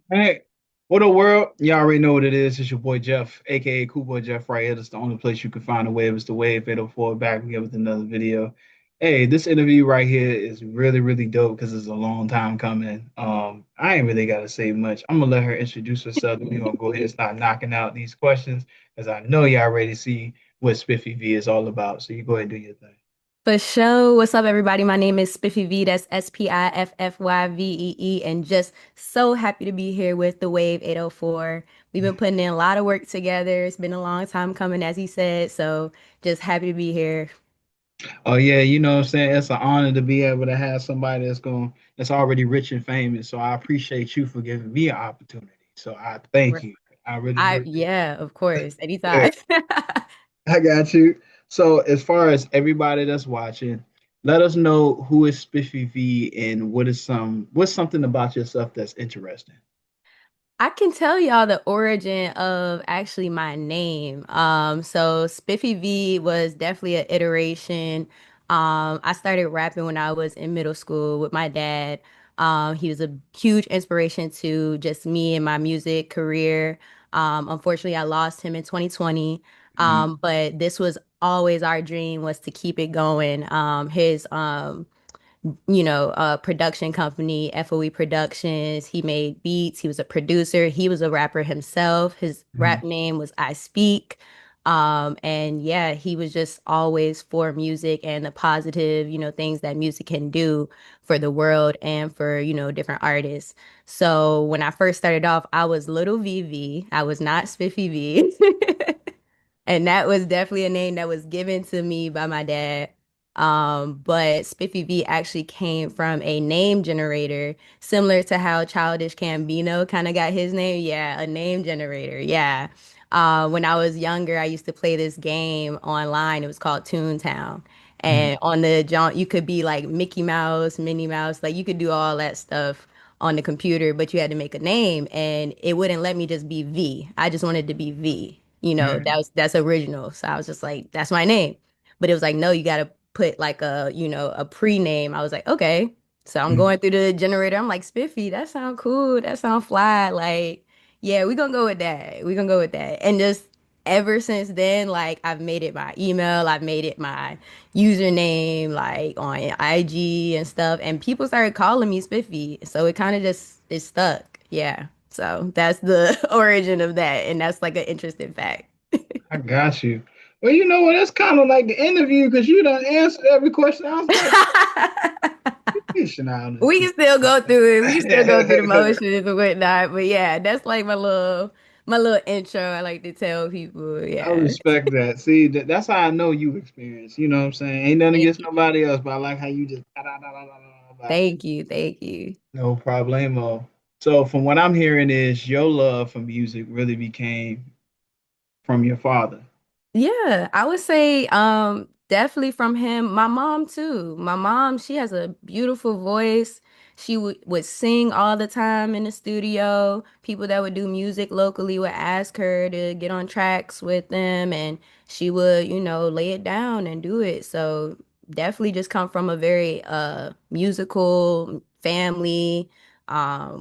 Hey, what up, world? Y'all already know what it is. It's your boy Jeff, aka Cool Boy Jeff, right here. That's the only place you can find a wave. It's the Wave 804 back again with another video. Hey, this interview right here is really, really dope because it's a long time coming. I ain't really gotta say much. I'm gonna let her introduce herself, and we're gonna go ahead and start knocking out these questions, as I know y'all already see what SpiffyVee is all about. So you go ahead and do your thing. For sure. What's up, everybody? My name is SpiffyVee. That's SpiffyVee, and just so happy to be here with the Wave 804. We've been putting in a lot of work together. It's been a long time coming, as he said. So just happy to be here. Oh yeah, you know what I'm saying? It's an honor to be able to have somebody that's already rich and famous. So I appreciate you for giving me an opportunity. So I thank you. I really do. Yeah, of course, Yeah, anytime. I got you. So as far as everybody that's watching, let us know who is Spiffy V and what's something about yourself that's interesting. I can tell y'all the origin of actually my name. So Spiffy V was definitely an iteration. I started rapping when I was in middle school with my dad. He was a huge inspiration to just me and my music career. Unfortunately, I lost him in 2020. Mhm. But this was always our dream was to keep it going. His production company, FOE Productions. He made beats. He was a producer. He was a rapper himself. His rap Mhm. name was I Speak. And yeah, he was just always for music and the positive, things that music can do for the world and for, different artists. So when I first started off, I was Little VV. I was not Spiffy V. And that was definitely a name that was given to me by my dad. But Spiffy V actually came from a name generator, similar to how Childish Gambino kind of got his name. Yeah, a name generator. Yeah. When I was younger, I used to play this game online. It was called Toontown. Mhm. And on the jaunt, you could be like Mickey Mouse, Minnie Mouse, like you could do all that stuff on the computer, but you had to make a name and it wouldn't let me just be V. I just wanted to be V. Mhm. That's original. So I was just like, that's my name. But it was like, no, you gotta put like a pre-name. I was like, okay. So I'm Mhm. going through the generator. I'm like, Spiffy, that sound cool. That sound fly. Like, yeah, we gonna go with that. We gonna go with that. And just ever since then, like I've made it my email, I've made it my username, like on IG and stuff. And people started calling me Spiffy. So it kind of just is stuck. Yeah. So that's the origin of that. And that's like an interesting fact. I got you. Well, you know what? That's kind of like the interview because you done answered every question I was about to question out of We this. can still go through it. We can still go through the motions and whatnot. But yeah, that's like my little intro. I like to tell people. I Yeah. respect that. See, that's how I know you experience. You know what I'm saying? Ain't nothing Thank against you. nobody else, but I like how you just da, da, da, da, da, da, da. Thank you. Thank you. No problemo. So from what I'm hearing is your love for music really became from your father. Yeah, I would say definitely from him. My mom too. My mom, she has a beautiful voice. She would sing all the time in the studio. People that would do music locally would ask her to get on tracks with them and she would, lay it down and do it. So definitely just come from a very musical family.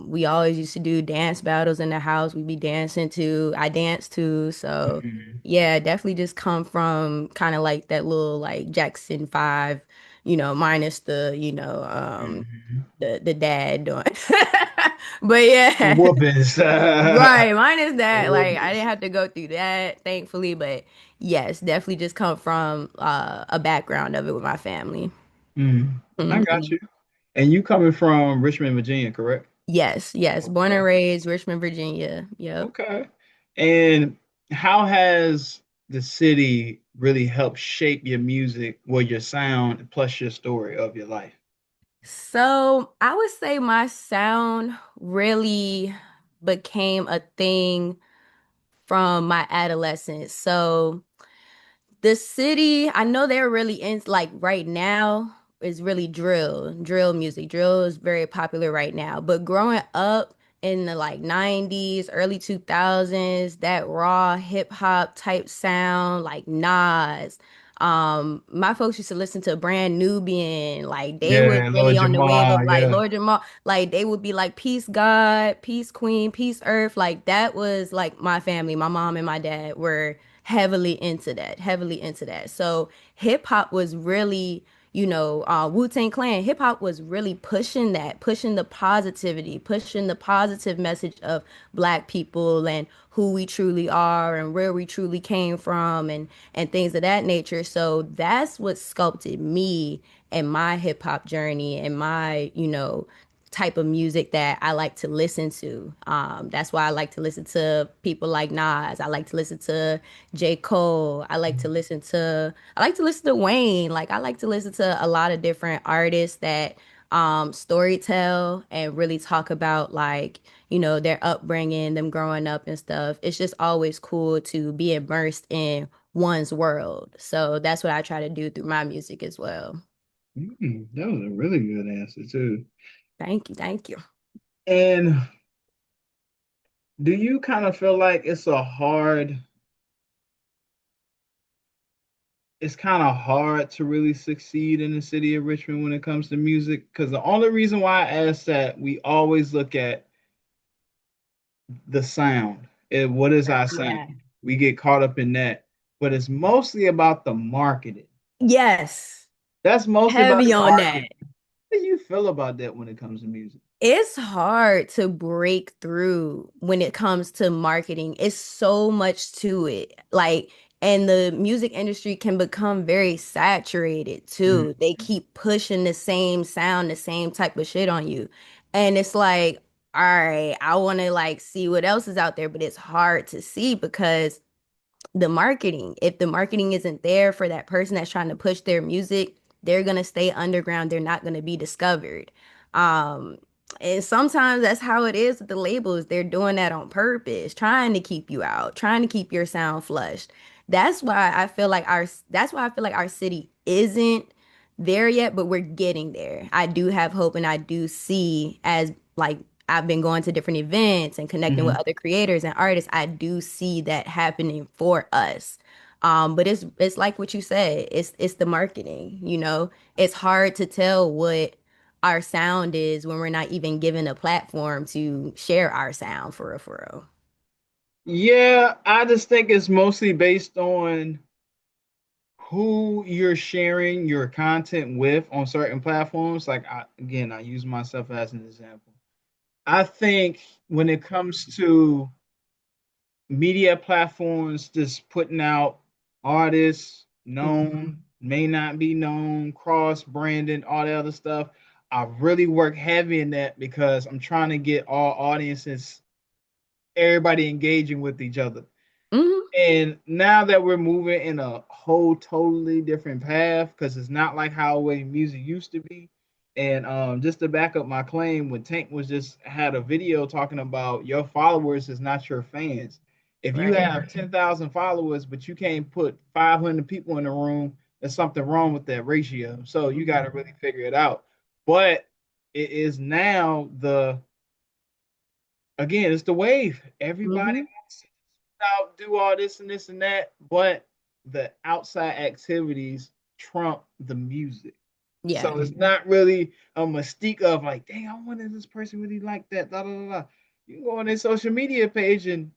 We always used to do dance battles in the house. We'd be dancing to, I dance too. So Mhm. yeah, definitely just come from kind of like that little like Jackson 5, minus the, Mhm. the dad doing. But The yeah, whoopings. right, minus The that. Like I whoopings. didn't have to go through that, thankfully, but yes, definitely just come from a background of it with my family. Mhm. I got Mhm. you. And you coming from Richmond, Virginia, correct? Yes, yes. Born and Okay. raised Richmond, Virginia. Yep. Okay. And how has the city really helped shape your music, or your sound, plus your story of your life? So I would say my sound really became a thing from my adolescence. So the city, I know they're really in like right now is really drill music. Drill is very popular right now. But growing up in the like 90s, early 2000s, that raw hip hop type sound like Nas, My folks used to listen to Brand Nubian, like they was Yeah, really Lord on the wave of Jamal, like yeah. Lord Jamal, like they would be like peace God, peace Queen, peace Earth, like that was like my family. My mom and my dad were heavily into that. So hip hop was really, Wu-Tang Clan, hip hop was really pushing that, pushing the positivity, pushing the positive message of Black people and who we truly are and where we truly came from and things of that nature. So that's what sculpted me and my hip hop journey and my, type of music that I like to listen to. That's why I like to listen to people like Nas. I like to listen to J. Cole. I like to listen to Wayne. Like I like to listen to a lot of different artists that story tell and really talk about like, their upbringing, them growing up and stuff. It's just always cool to be immersed in one's world. So that's what I try to do through my music as well. That was a really good answer too. Thank you. Thank you. And do you kind of feel like it's kind of hard to really succeed in the city of Richmond when it comes to music? Because the only reason why I ask that, we always look at the sound. What is our sound? Yeah. We get caught up in that, but it's mostly about the marketing. Yes. That's mostly about Heavy the on that. marketing. How do you feel about that when it comes to music? It's hard to break through when it comes to marketing. It's so much to it. Like, and the music industry can become very saturated Mm. too. They keep pushing the same sound, the same type of shit on you. And it's like, all right, I want to like see what else is out there, but it's hard to see because the marketing. If the marketing isn't there for that person that's trying to push their music, they're gonna stay underground. They're not gonna be discovered. Um, and sometimes that's how it is with the labels. They're doing that on purpose, trying to keep you out, trying to keep your sound flushed. That's why I feel like our city isn't there yet, but we're getting there. I do have hope and I do see as like I've been going to different events and connecting with Mhm. other creators and artists. I do see that happening for us. But it's like what you said. It's the marketing, you know. It's hard to tell what our sound is when we're not even given a platform to share our sound for real, for real. Yeah, I just think it's mostly based on who you're sharing your content with on certain platforms. Like again, I use myself as an example. I think when it comes to media platforms just putting out artists known, may not be known, cross branding, all that other stuff. I really work heavy in that because I'm trying to get all audiences, everybody engaging with each other. Hmm. And now that we're moving in a whole totally different path, because it's not like how way music used to be. And just to back up my claim, when Tank was just had a video talking about your followers is not your fans. If you Right. have 10,000 followers, but you can't put 500 people in the room, there's something wrong with that ratio. So you got to really figure it out. But it is now again, it's the wave. Everybody Hmm. wants to out, do all this and this and that, but the outside activities trump the music. Yeah. So it's not really a mystique of like, dang, I wonder if this person really like that. Da, da, da, da. You can go on their social media page and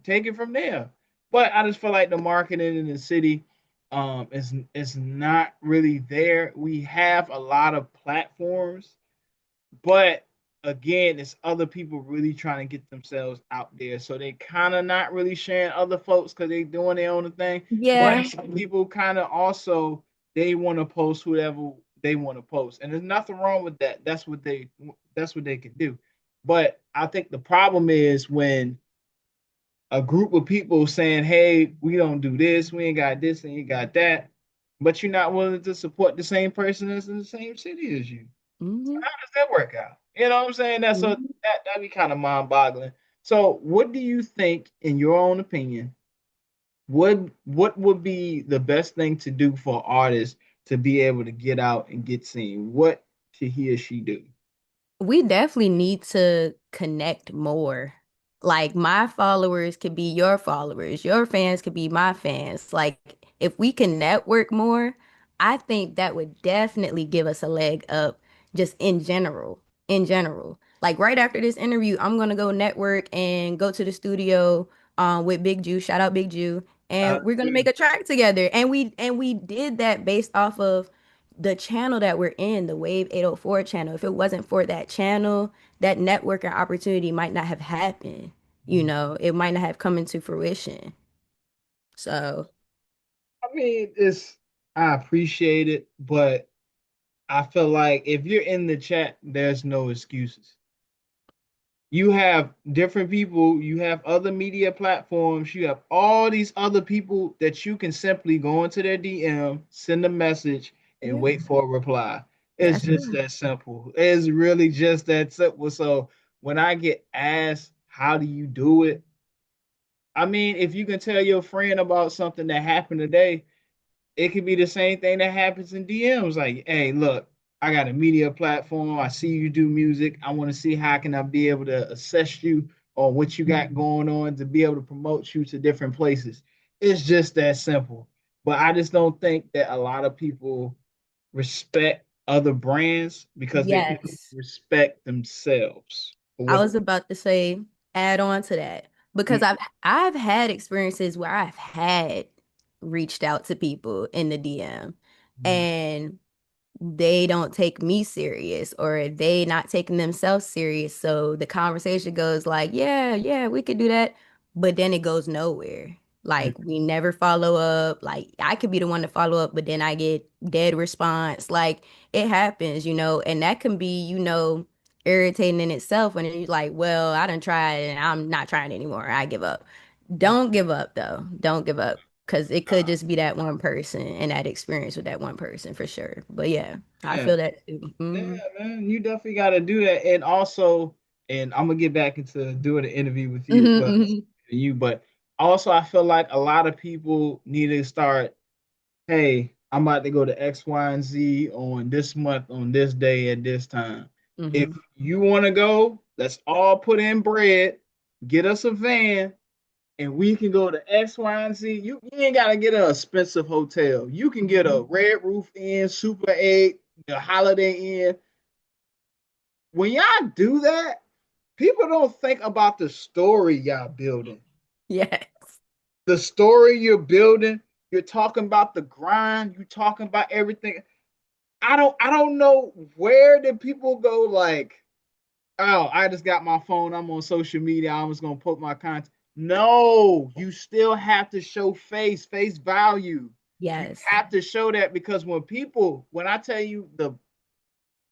take it from there. But I just feel like the marketing in the city is not really there. We have a lot of platforms, but again, it's other people really trying to get themselves out there. So they kind of not really sharing other folks because they doing their own thing. But Yeah. some people kind of also they want to post whoever they want to post. And there's nothing wrong with that. That's what they can do. But I think the problem is when a group of people saying, hey, we don't do this, we ain't got this, and you got that, but you're not willing to support the same person that's in the same city as you. Hmm. How does that work out? You know what I'm saying? Hmm. That'd be kind of mind-boggling. So, what do you think, in your own opinion, what would be the best thing to do for artists to be able to get out and get seen? What should he or she do? We definitely need to connect more. Like my followers could be your followers, your fans could be my fans. Like if we can network more, I think that would definitely give us a leg up just in general. In general. Like right after this interview, I'm gonna go network and go to the studio with Big Jew, shout out Big Jew, Uh, and we're gonna make a track together. And we did that based off of the channel that we're in, the Wave 804 channel. If it wasn't for that channel, that networking opportunity might not have happened. It might not have come into fruition. So, I mean, I appreciate it, but I feel like if you're in the chat, there's no excuses. You have different people, you have other media platforms, you have all these other people that you can simply go into their DM, send a message, and yeah, wait for a reply. It's that's just true. that simple. It's really just that simple. So when I get asked, how do you do it? I mean, if you can tell your friend about something that happened today, it could be the same thing that happens in DMs. Like, hey, look, I got a media platform. I see you do music. I want to see how can I be able to assess you on what you got going on to be able to promote you to different places. It's just that simple. But I just don't think that a lot of people respect other brands because they don't Yes. respect themselves for I what. was about to say, add on to that because I've had experiences where I've had reached out to people in the DM and they don't take me serious or they not taking themselves serious. So the conversation goes like, yeah, yeah, we could do that. But then it goes nowhere. Like we never follow up. Like I could be the one to follow up, but then I get dead response. Like it happens, and that can be, irritating in itself when you're like, well, I done tried and I'm not trying anymore. I give up. Don't give up though. Don't give up. Because it could just be that one person and that experience with that one person for sure. But yeah, I Yeah, feel that too. yeah, man, you definitely got to do that. And also, and I'm gonna get back into doing an interview with you, Hmm. well, Hmm. but also I feel like a lot of people need to start. Hey, I'm about to go to X, Y, and Z on this month, on this day, at this time. If Hmm. you want to go, let's all put in bread, get us a van, and we can go to X, Y, and Z. You ain't gotta get an expensive hotel. You can get a Red Roof Inn, Super 8, the Holiday Inn. When y'all do that, people don't think about the story y'all building. Yes. The story you're building, you're talking about the grind, you're talking about everything. I don't know where did people go like, oh, I just got my phone, I'm on social media, I'm just gonna put my content. No, you still have to show face value. You Yes. have to show that because when I tell you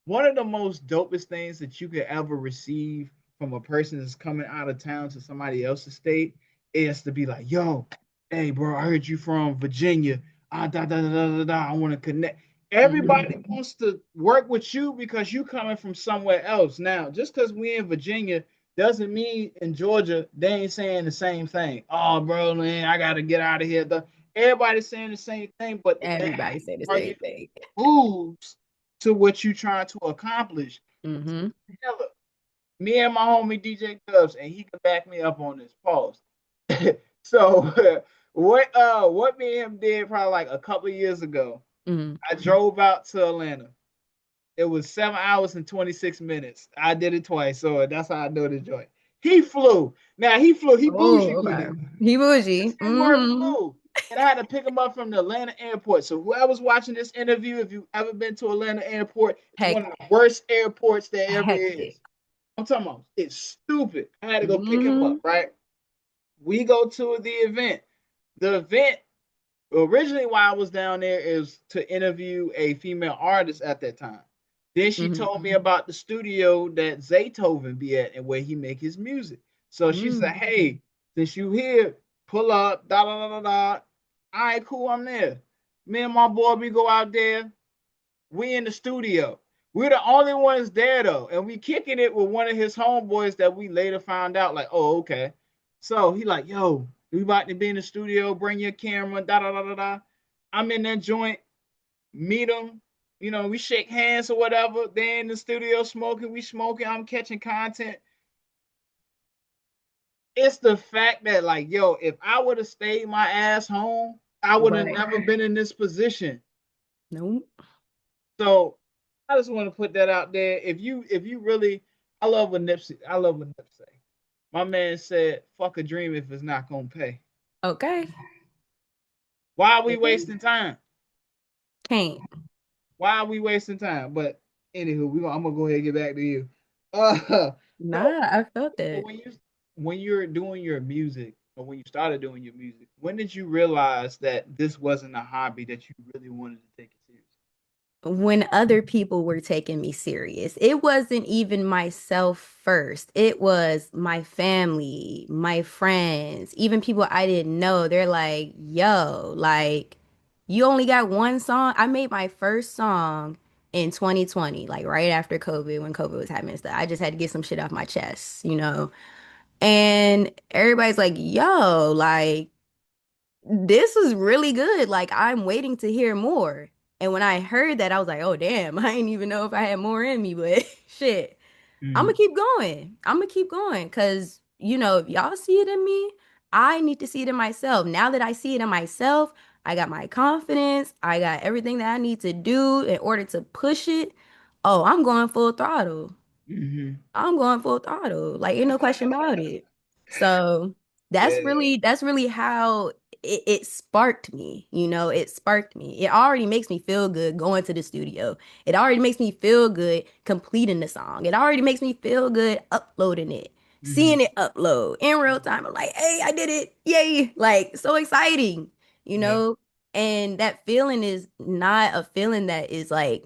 one of the most dopest things that you could ever receive from a person that's coming out of town to somebody else's state is to be like, yo, hey, bro, I heard you from Virginia. I want to connect. Hmm. Everybody wants to work with you because you coming from somewhere else. Now, just because we in Virginia doesn't mean in Georgia they ain't saying the same thing. Oh, bro, man, I got to get out of here. Everybody's saying the same thing, but Everybody say the are you same thing. moves to what you're trying to accomplish. Hmm. Hell, me and my homie DJ Dubs, and he can back me up on this. Pause. So what me and him did probably like a couple of years ago, Hmm. I drove out to Atlanta. It was 7 hours and 26 minutes. I did it twice, so that's how I know the joint. He flew. Now he flew, he bougie Oh, with okay. it. He bougie. That's his word Hmm. flew. And I had to pick him up from the Atlanta airport. So whoever's watching this interview, if you've ever been to Atlanta airport, it's one of the worst airports there ever Hectic. is. I'm talking about it's stupid. I had to go pick him up, Hmm. right? We go to the event. The event originally why I was down there is to interview a female artist at that time. Then she Hmm. told me about the studio that Zaytoven be at and where he make his music. So she said, Hmm. "Hey, since you here, pull up, da da da da da. All right, cool, I'm there. Me and my boy, we go out there. We in the studio. We're the only ones there though, and we kicking it with one of his homeboys that we later found out like, oh okay. So he like, yo, we about to be in the studio. Bring your camera. Da da da da da. I'm in that joint. Meet him. We shake hands or whatever. They in the studio smoking. We smoking. I'm catching content. it's the fact that like, yo, if I would have stayed my ass home, I would have Right. never been in this position. Nope. So I just want to put that out there. If you really, I love what Nipsey say. My man said, "Fuck a dream if it's not gonna pay." Okay. Why are we wasting time? Can't. Why are we wasting time? But anywho, I'm gonna go ahead and get back to you. Uh, so, Nah, I felt so that. when you're doing your music, or when you started doing your music, when did you realize that this wasn't a hobby that you really wanted to take it serious? When other people were taking me serious. It wasn't even myself first. It was my family, my friends, even people I didn't know. They're like, yo, like, you only got one song. I made my first song in 2020, like right after COVID, when COVID was happening and stuff. I just had to get some shit off my chest, you know? And everybody's like, yo, like, this was really good. Like, I'm waiting to hear more. And when I heard that, I was like, oh, damn, I didn't even know if I had more in me, but shit, I'm gonna Mm-hmm. keep going. I'm gonna keep going because, if y'all see it in me, I need to see it in myself. Now that I see it in myself, I got my confidence, I got everything that I need to do in order to push it. Oh, I'm going full throttle. Mm-hmm. I'm going full throttle. Like, ain't no question about it. So Yeah. that's really how it sparked me. It sparked me. It already makes me feel good going to the studio. It already makes me feel good completing the song. It already makes me feel good uploading it, Mm-hmm. seeing it upload in real time. I'm like, hey, I did it. Yay. Like, so exciting, you Yeah. know? And that feeling is not a feeling that is like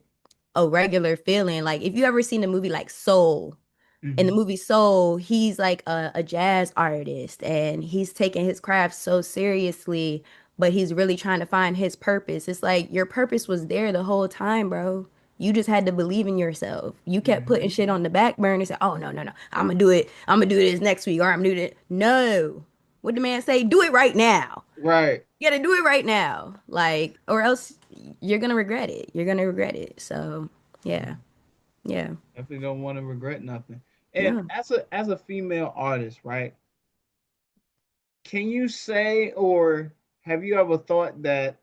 a regular feeling. Like, if you ever seen the movie like Soul, in the Mm-hmm. movie Soul, he's like a jazz artist and he's taking his craft so seriously, but he's really trying to find his purpose. It's like your purpose was there the whole time, bro. You just had to believe in yourself. You kept Mm-hmm. putting shit on the back burner and said, oh, no, no, no. I'm gonna do it. I'm gonna do this next week or I'm gonna do it. No. What the man say? Do it right now. Right. You gotta do it right now. Like, or else you're gonna regret it. You're gonna regret it. So, yeah. Yeah. Definitely don't want to regret nothing. And No. as a female artist, right? Can you say, or have you ever thought that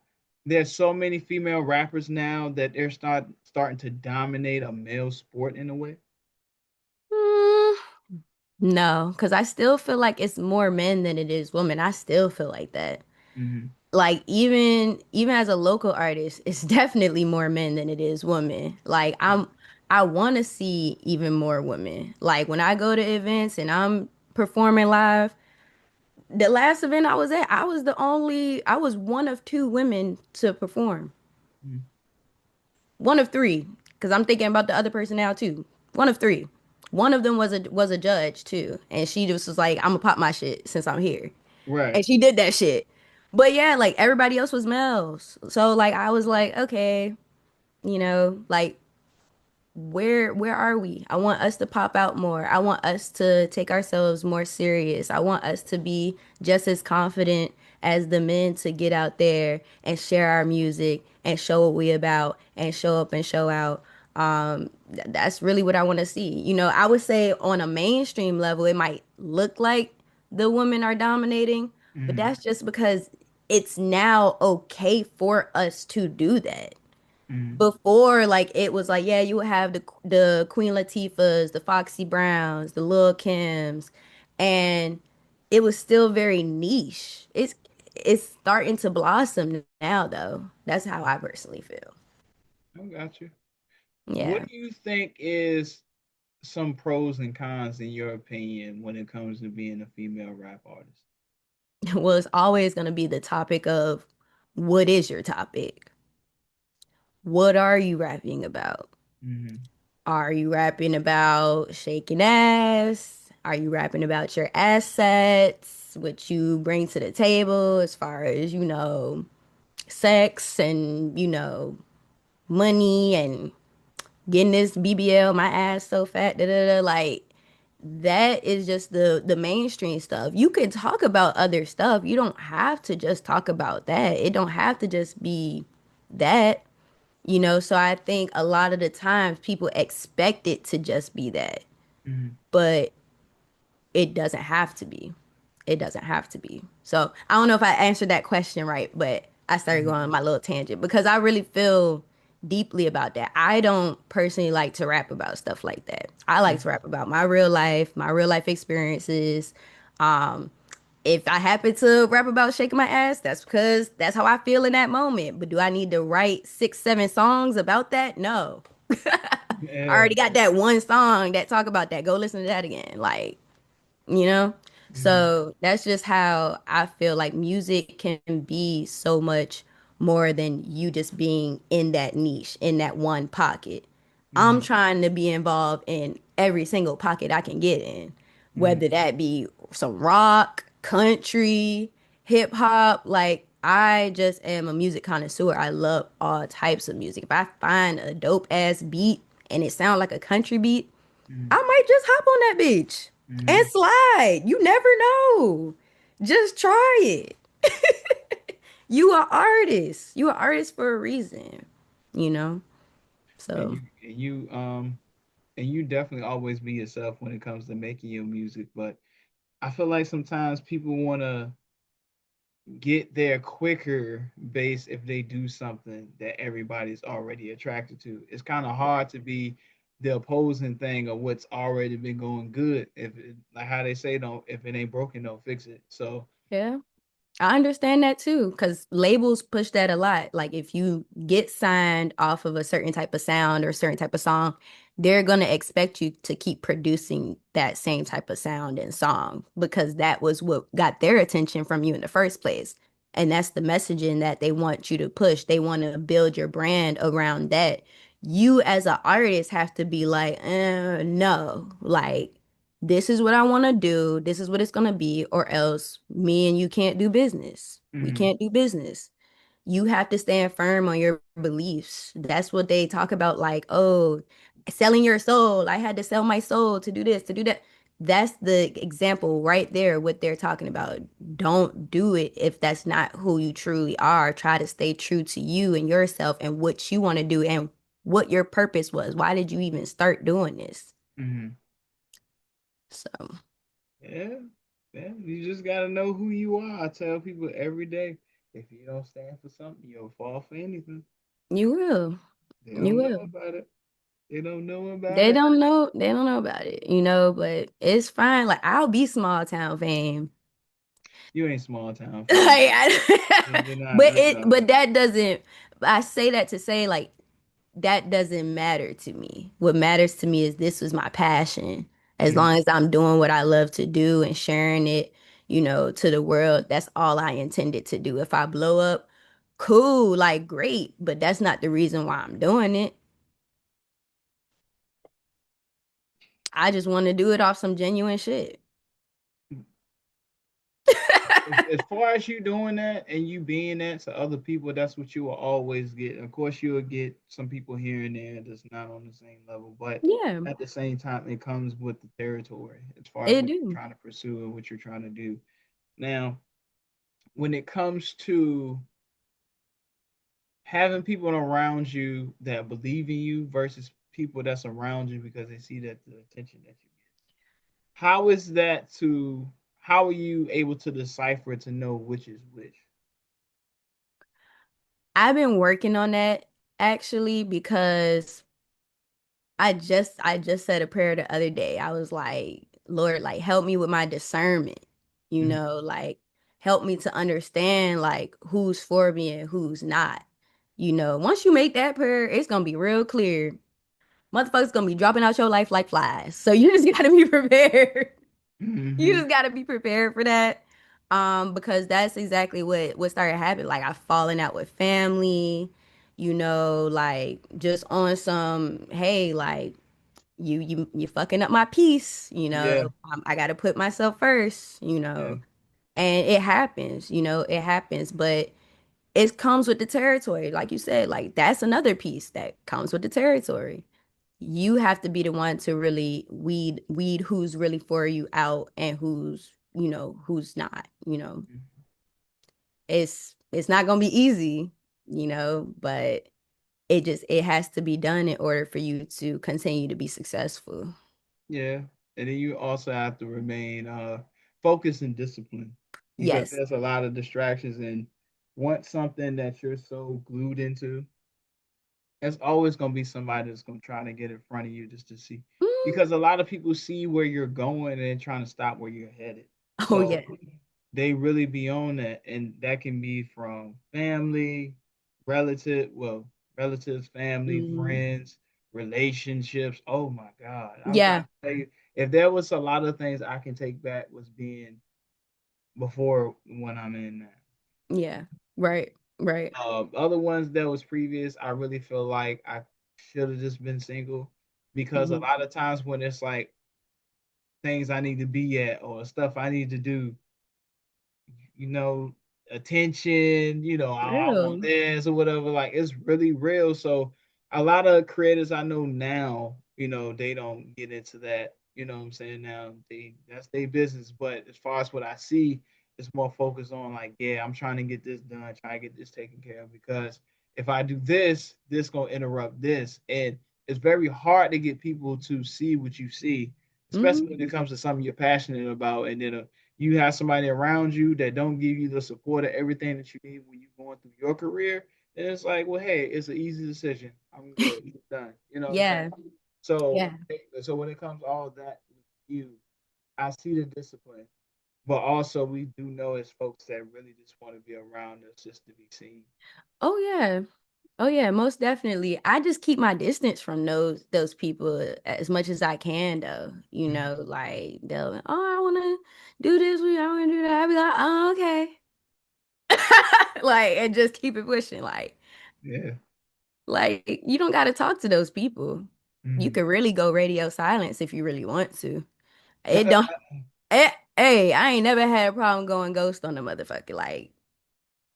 there's so many female rappers now that they're starting to dominate a male sport in a way? Mm, no, because I still feel like it's more men than it is women. I still feel like that. Mm-hmm. Like even as a local artist, it's definitely more men than it is women. Like I want to see even more women. Like when I go to events and I'm performing live, the last event I was at, I was one of two women to perform. Mm-hmm. One of three, because I'm thinking about the other person now too. One of three. One of them was a judge too, and she just was like, "I'm gonna pop my shit since I'm here," Right. and she did that shit. But yeah, like everybody else was males, so like I was like, okay, like where are we? I want us to pop out more. I want us to take ourselves more serious. I want us to be just as confident as the men to get out there and share our music and show what we about and show up and show out. That's really what I want to see. I would say on a mainstream level, it might look like the women are dominating, but Mm-hmm. that's just because it's now okay for us to do that. Mm-hmm. Before, like it was like, yeah, you would have the Queen Latifahs, the Foxy Browns, the Lil Kims, and it was still very niche. It's starting to blossom now, though. That's how I personally feel. I got you. What Yeah. do you think is some pros and cons in your opinion when it comes to being a female rap artist? Well, it's always going to be the topic of what is your topic? What are you rapping about? Mm-hmm. Are you rapping about shaking ass? Are you rapping about your assets, what you bring to the table as far as, sex and, money and getting this BBL, my ass so fat, da da da. Like, that is just the mainstream stuff. You can talk about other stuff. You don't have to just talk about that. It don't have to just be that. So I think a lot of the times people expect it to just be that, Mm-hmm. but it doesn't have to be. it doesn't have to be. So I don't know if I answered that question right, but I started going on Mhm. my little tangent because I really feel deeply about that. I don't personally like to rap about stuff like that. I like to Mhm. rap about my real life experiences. Um, if I happen to rap about shaking my ass, that's because that's how I feel in that moment. But do I need to write six, seven songs about that? No. I Yeah. already got that one song that talk about that. Go listen to that again. Like, you know? Mhm. So that's just how I feel like music can be so much more than you just being in that niche, in that one pocket. I'm Mhm. trying to be involved in every single pocket I can get in, Mhm. whether that be some rock, country, hip hop. Like, I just am a music connoisseur. I love all types of music. If I find a dope ass beat and it sounds like a country beat, I Mhm. might just hop on that bitch and Mhm. slide. You never know. Just try it. You are artist. You are artist for a reason, you know? And So, you definitely always be yourself when it comes to making your music. But I feel like sometimes people want to get there quicker based if they do something that everybody's already attracted to. It's kind of hard to be the opposing thing of what's already been going good. If it, like how they say, don't if it ain't broken, don't fix it. So, yeah. I understand that too, because labels push that a lot. Like if you get signed off of a certain type of sound or a certain type of song, they're gonna expect you to keep producing that same type of sound and song because that was what got their attention from you in the first place. And that's the messaging that they want you to push. They want to build your brand around that. You as an artist have to be like, no, like this is what I want to do. This is what it's going to be, or else me and you can't do business. We mhm, can't do business. You have to stand firm on your beliefs. That's what they talk about, like, oh, selling your soul. I had to sell my soul to do this, to do that. That's the example right there, what they're talking about. Don't do it if that's not who you truly are. Try to stay true to you and yourself and what you want to do and what your purpose was. Why did you even start doing this? mhm. So. Yeah, yeah. You just gotta know who you are. I tell people every day, if you don't stand for something, you'll fall for anything. You will. They You don't know will. about it. They don't know about They it. don't know. They don't know about it, but it's fine. Like I'll be small town fame. You ain't small town Like, fame. You're not. but that doesn't. I say that to say like that doesn't matter to me. What matters to me is this was my passion. As Mhm, long as I'm doing what I love to do and sharing it, to the world, that's all I intended to do. If I blow up, cool, like great, but that's not the reason why I'm doing it. I just want to do it off some genuine shit. as far as you doing that and you being that to other people, that's what you will always get. Of course, you will get some people here and there that's not on the same level, but Yeah, at the same time, it comes with the territory as far as it what you're do. trying to pursue and what you're trying to do. Now, when it comes to having people around you that believe in you versus people that's around you because they see that the attention that you get, how is that to how are you able to decipher to know which is which? I've been working on that actually because I just said a prayer the other day. I was like, Lord, like help me with my discernment, Mhm. like help me to understand like who's for me and who's not. Once you make that prayer, it's gonna be real clear. Motherfuckers gonna be dropping out your life like flies. So you just gotta be prepared. You Mhm. just gotta be prepared for that. Because that's exactly what started happening. Like I've fallen out with family, like just on some, hey, like you fucking up my peace, Yeah. I gotta put myself first, Yeah. and it happens, it happens, but it comes with the territory, like you said, like that's another piece that comes with the territory. You have to be the one to really weed who's really for you out and who's not. Mhm. It's not gonna be easy, but it has to be done in order for you to continue to be successful. Yeah. And then you also have to remain focus and discipline because Yes. there's a lot of distractions and once something that you're so glued into, there's always gonna be somebody that's gonna try to get in front of you just to see. Mm. Because a lot of people see where you're going and trying to stop where you're headed. Oh yeah. So they really be on that, and that can be from family, relative, well, relatives, family, Mhm. friends, relationships. Oh my God, I'm trying Yeah. to tell you, if there was a lot of things I can take back was being before when I'm in now. Yeah. Right. Right. Other ones that was previous, I really feel like I should have just been single because a Mhm. lot of times when it's like things I need to be at or stuff I need to do, you know, attention, oh, I want Real. this or whatever. Like it's really real. So a lot of creators I know now, they don't get into that. You know what I'm saying? Now that's their business. But as far as what I see, it's more focused on like, yeah, I'm trying to get this done, trying to get this taken care of because if I do this gonna interrupt this. And it's very hard to get people to see what you see, especially Mhm. when it comes to something you're passionate about, and then you have somebody around you that don't give you the support of everything that you need when you're going through your career, then it's like, well, hey, it's an easy decision. I'm good. It's done. You know what I'm saying? Yeah. So, Yeah. so when it comes to all that with you, I see the discipline, but also we do know as folks that really just want to be around us just to be seen. Oh yeah. Oh yeah, most definitely. I just keep my distance from those people as much as I can though. Like they'll, oh, I wanna do this with you, I wanna do that. I'll be like, oh, okay. Like, and just keep it pushing. Yeah. Like you don't gotta talk to those people. You Mhm. can really go radio silence if you really want to. It don't hey, I ain't never had a problem going ghost on the motherfucker. Like,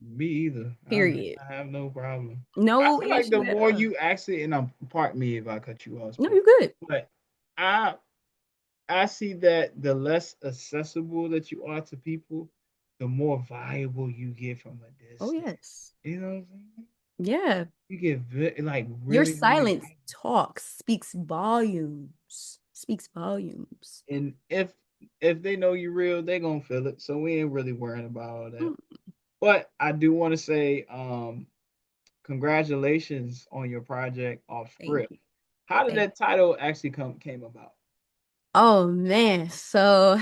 Me either. period. I have no problem. I No feel like the issue at more all. you actually, and pardon me if I cut you off, No, you good. but I I see that the less accessible that you are to people, the more valuable you get from a Oh distance. yes. You know what I'm saying? Yeah. You get like Your really, really silence valuable. talks, speaks volumes. Speaks volumes. And if they know you real, they gonna feel it. So we ain't really worrying about all that. Mm, But I do want to say, congratulations on your project off thank script. you. How did Thank that title actually came about? Oh man. So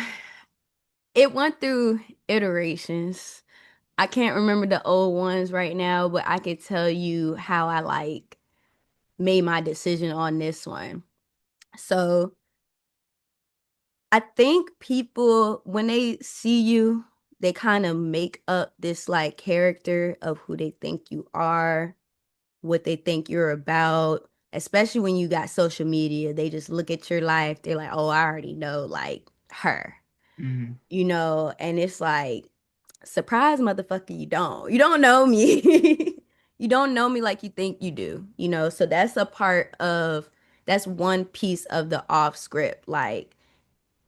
it went through iterations. I can't remember the old ones right now, but I could tell you how I like made my decision on this one. So I think people, when they see you, they kind of make up this like character of who they think you are, what they think you're about, especially when you got social media. They just look at your life. They're like, oh, I already know like her, Mm-hmm. and it's like, surprise, motherfucker, you don't. You don't know me. You don't know me like you think you do. So that's one piece of the off script. Like,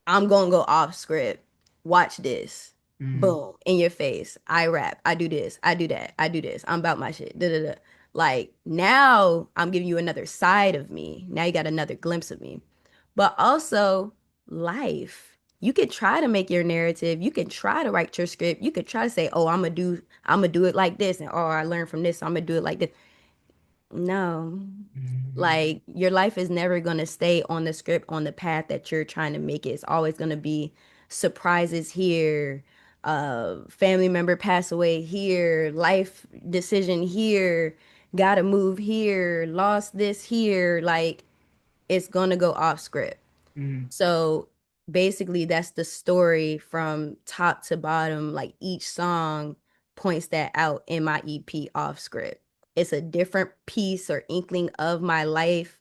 I'm gonna go off script. Watch this. Mm-hmm. Boom, in your face. I rap. I do this. I do that. I do this. I'm about my shit. Da, da, da. Like now I'm giving you another side of me. Now you got another glimpse of me. But also life. You could try to make your narrative. You can try to write your script. You could try to say, "Oh, I'm gonna do it like this," and "Oh, I learned from this, so I'm gonna do it like this." No. Mm-hmm. Like your life is never going to stay on the script on the path that you're trying to make it. It's always going to be surprises here, family member pass away here, life decision here, gotta move here, lost this here. Like it's going to go off script. Mm-hmm. So basically, that's the story from top to bottom. Like each song points that out in my EP off script. It's a different piece or inkling of my life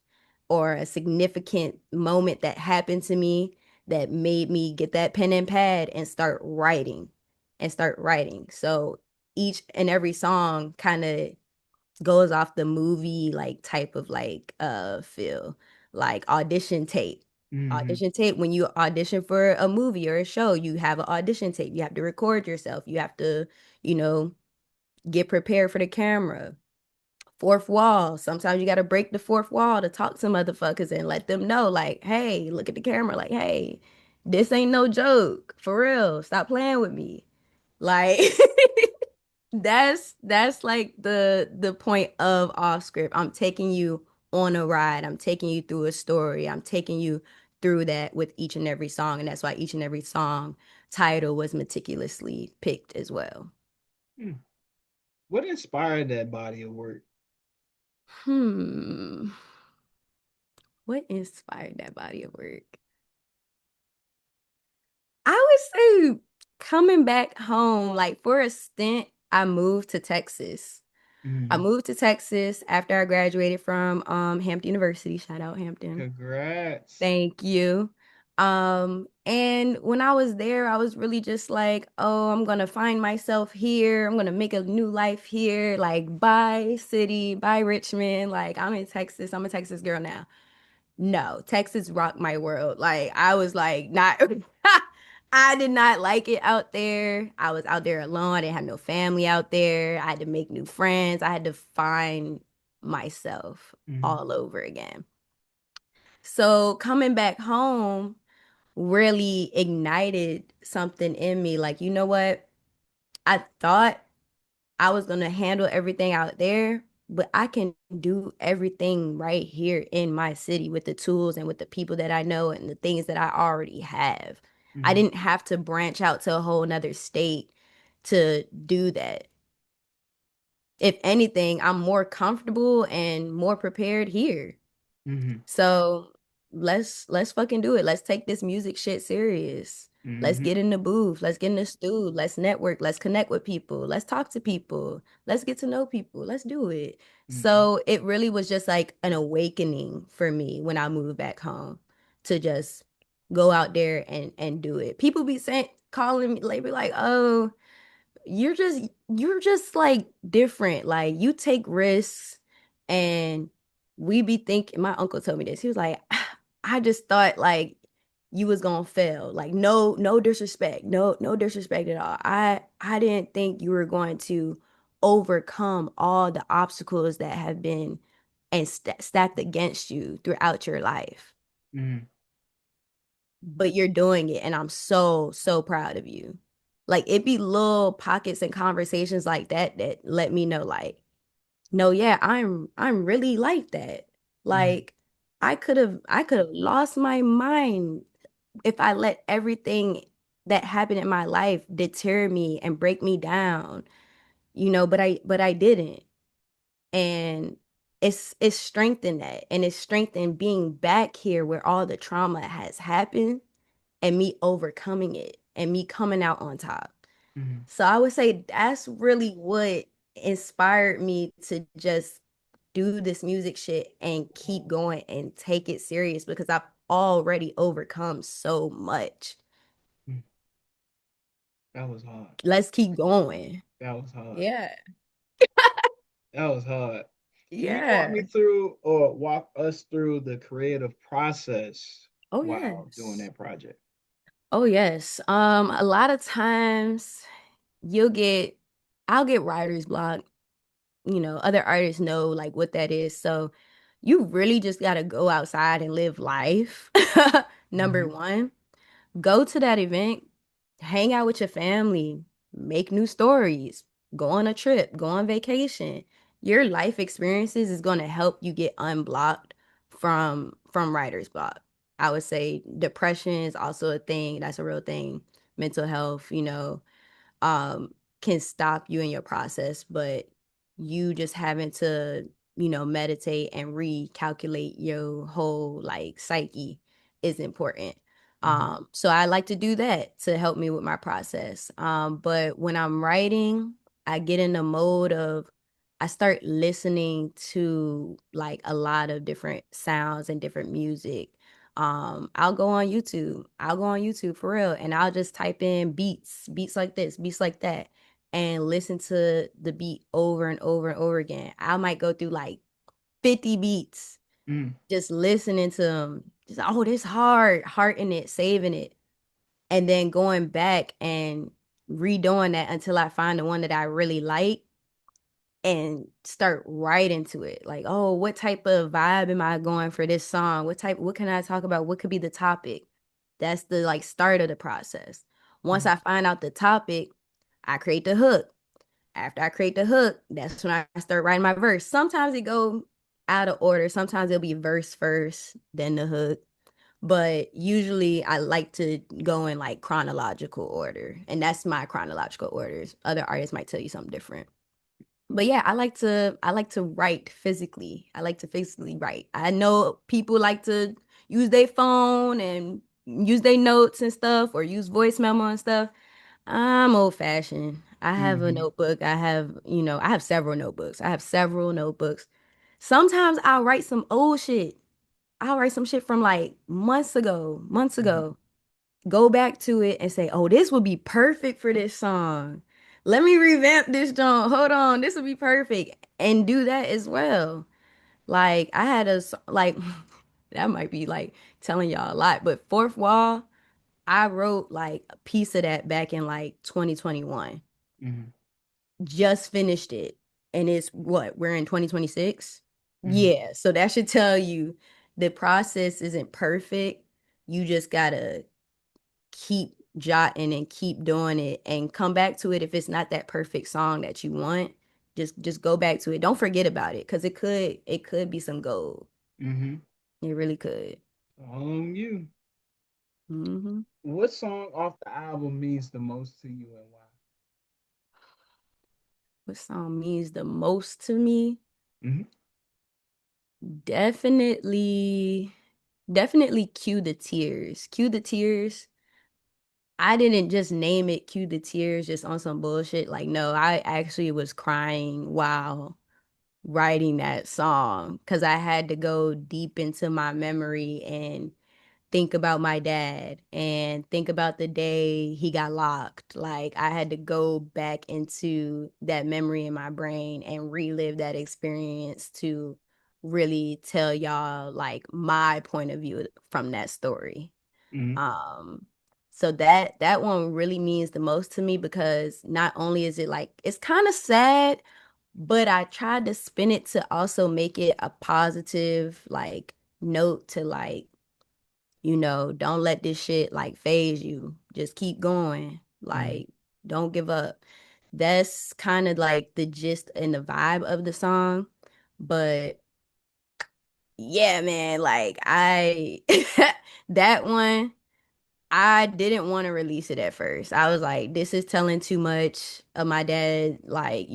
or a significant moment that happened to me that made me get that pen and pad and start writing. So each and every song kind of goes off the movie like type of like feel like Mm-hmm. audition tape. When you audition for a movie or a show, you have an audition tape. You have to record yourself. You have to, you know get prepared for the camera. Fourth wall, sometimes you got to break the fourth wall to talk to motherfuckers and let them know like, hey, look at the camera, like, hey, This ain't no joke. For real. Stop playing with me. Like that's like the point of off script. I'm taking you on a ride. I'm taking you through a story. I'm taking you through that with each and every song, and that's why each and every song title was meticulously picked as well. Hmm. What inspired that body of work? Hmm. What inspired that body of work? I would say coming back home, like for a stint, I moved to Texas. I Mm. moved to Texas after I graduated from Hampton University. Shout out Hampton. Congrats. Thank you. And when I was there, I was really just like, oh, I'm gonna find myself here. I'm gonna make a new life here. Like, bye city, bye Richmond. Like, I'm in Texas. I'm a Texas girl now. No, Texas rocked my world. Like, I was like, not, I did not like it out there. I was out there alone. I didn't have no family out there. I had to make new friends. I had to find myself Mm. all over again. So coming back home really ignited something in me. Like, you know what? I thought I was gonna handle everything out there, but I can do everything right here in my city with the tools and with the people that I know and the things that I already have. I Mm. didn't have to branch out to a whole nother state to do that. If anything, I'm more comfortable and more prepared here. Mm. So let's fucking do it. Let's take this music shit serious. Let's Mm. get in the booth. Let's get in the stew. Let's network. Let's connect with people. Let's talk to people. Let's get to know people. Let's do it. Mm. So it really was just like an awakening for me when I moved back home to just go out there and do it. People be saying calling me, they be like, "Oh, you're just like different. Like you take risks and we be thinking my uncle told me this. He was like, I just thought like you was gonna fail. Like no disrespect. No disrespect at all. I didn't think you were going to overcome all the obstacles that have been and stacked against you throughout your life. Mm. But you're doing it and I'm so proud of you. Like it be little pockets and conversations like that that let me know like no, yeah, I'm really like that. Mm. Like I could have lost my mind if I let everything that happened in my life deter me and break me down, but I didn't. And it's strengthened that and it's strengthened being back here where all the trauma has happened and me overcoming it and me coming out on top. Mm. So I would say that's really what inspired me to just do this music shit and keep going and take it serious because I've already overcome so much. Mm. That was hard. Let's keep going. That was hard. Yeah. That was hard. Can you walk me Yeah. through or walk us through the creative process Oh, while doing yes. that project? Oh, yes. A lot of times you'll get, I'll get writer's block. Other artists know like what that is. So you really just got to go outside and live life. Number Mm. one, go to that event, hang out with your family, make new stories, go on a trip, go on vacation. Your life experiences is going to help you get unblocked from writer's block. I would say depression is also a thing. That's a real thing. Mental health, um, can stop you in your process, but you just having to, meditate and recalculate your whole like psyche is important. Mm. So I like to do that to help me with my process. But when I'm writing, I get in the mode of I start listening to like a lot of different sounds and different music. I'll go on YouTube. I'll go on YouTube for real, and I'll just type in beats like this, beats like that, and listen to the beat over and over and over again. I might go through like 50 beats, Mm. just listening to them. Just, oh, this hard, hearting it, saving it, and then going back and redoing that until I find the one that I really like and start right into it. Like, oh, what type of vibe am I going for this song? What can I talk about? What could be the topic? That's the like start of the process. Once Mhm. I find out the topic, I create the hook. After I create the hook, that's when I start writing my verse. Sometimes it go out of order. Sometimes it'll be verse first, then the hook. But usually I like to go in like chronological order. And that's my chronological orders. Other artists might tell you something different. But yeah, I like to write physically. I like to physically write. I know people like to use their phone and use their notes and stuff or use voice memo and stuff. I'm old fashioned. I have a Mhm. notebook. I have several notebooks. I have several notebooks. Sometimes I'll write some old shit. I'll write some shit from like months Mhm. ago. Go back to it and say, oh, this would be perfect for this song. Let me revamp this song. Hold on, this would be perfect. And do that as well. Like I had like that might be like telling y'all a lot, but Fourth Wall, I wrote like a piece of that back in like 2021. Mhm. Just finished it. And it's what? We're in 2026? Mhm. Yeah, so that should tell you the process isn't perfect. You just gotta keep jotting and keep doing it and come back to it if it's not that perfect song that you want. Just go back to it. Don't forget about it because it could be some gold. Mhm. It really could. You. Hmm. What song off the album means the most to you and why? What song means the most to me? Mhm. Definitely, definitely Cue the Tears. Cue the Tears. I didn't just name it Cue the Tears just on some bullshit. Like, no, I actually was crying while writing that song because I had to go deep into my memory and think about my dad and think about the day he got locked. Like I had to go back into that memory in my brain and relive that experience to really tell y'all like my point of view from that story. Mhm. Um, so that one really means the most to me because not only is it like it's kind of sad, but I tried to spin it to also make it a positive like note to like, don't let this shit like phase you. Just keep going. Mhm. Like, don't give up. That's kind of like the gist and the vibe of the song. But yeah, man, like that one I didn't want to release it at first. I was like, this is telling too much of my dad, like,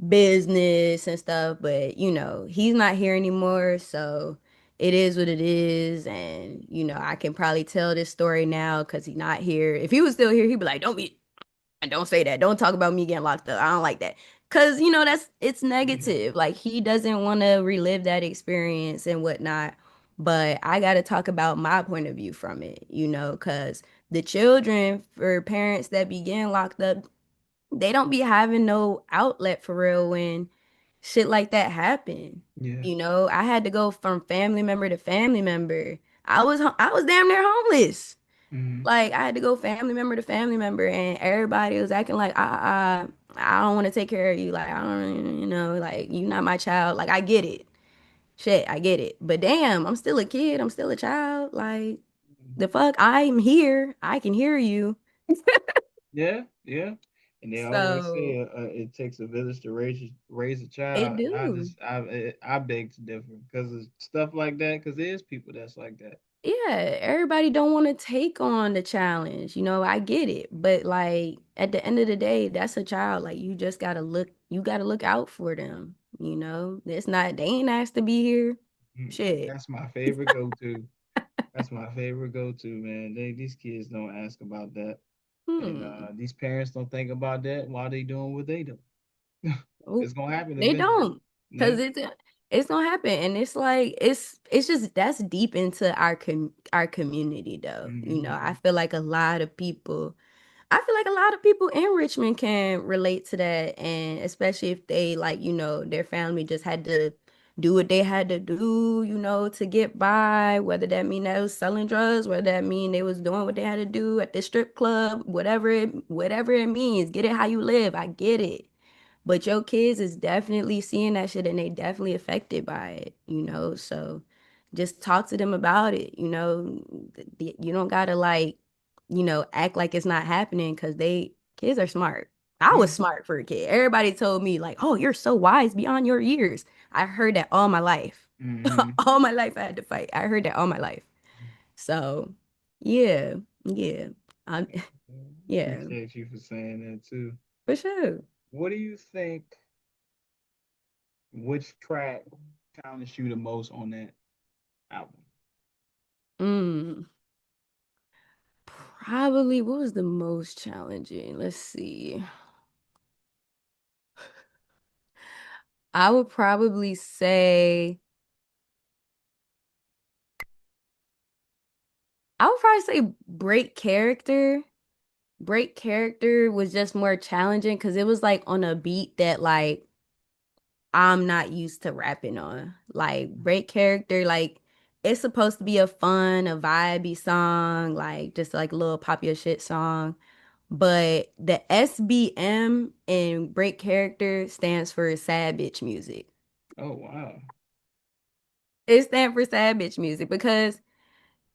business and stuff. But, he's not here anymore. So it is what it is. And, I can probably tell this story now because he's not here. If he was still here, he'd be like, don't say that. Don't talk about me getting locked up. I don't like that. Cause it's Yeah. negative. Like he doesn't want to relive that experience and whatnot. But I got to talk about my point of view from it, cause the children for parents that be getting locked up, they don't be having no outlet for real when shit like that happen. Yeah. I had to go from family member to family member. I was damn near homeless. Mhm. Like I had to go family member to family member, and everybody was acting like I don't want to take care of you. Like I don't, like you not my child. Like I get it, shit, I get it. But damn, I'm still a kid. I'm still a child. Like the fuck, I'm here. I can hear you. Yeah, yeah. And they always So say it takes a village to raise a it child, and do. I beg to differ because of stuff like that. Because there's people that's like that. Yeah, everybody don't want to take on the challenge. I get it. But like at the end of the day, that's a child. Like you gotta look out for them. It's not, they ain't asked to be here. Mm. Shit. That's my favorite go-to. That's my favorite go-to, man. These kids don't ask about that, and Hmm. these parents don't think about that while they doing what they do. Oh, It's gonna happen they eventually. don't. Yeah. Because it's gonna happen. And it's like it's just that's deep into our community though. I Mm-hmm. feel like a lot of people in Richmond can relate to that, and especially if they like, their family just had to do what they had to do, to get by, whether that mean that was selling drugs, whether that mean they was doing what they had to do at the strip club, whatever it means, get it how you live. I get it. But your kids is definitely seeing that shit and they definitely affected by it. So just talk to them about it. You don't gotta like, act like it's not happening because kids are smart. I was Mm-hmm. smart for a kid. Everybody told me like, "Oh, you're so wise beyond your years." I heard that all my life. Mm-hmm. All my life I had to fight. I heard that all my life. So, yeah, yeah, um, yeah, Appreciate you for saying that too. for sure. What do you think? Which track challenged you the most on that album? Mm, Probably what was the most challenging? Let's see. I would probably say I would probably say break character. Break character was just more challenging because it was like on a beat that like I'm not used to rapping on. Like break character, like it's supposed to be a fun, a vibey song, like just like a little pop your shit song. But the SBM in break character stands for sad bitch music. Oh wow. It stands for sad bitch music because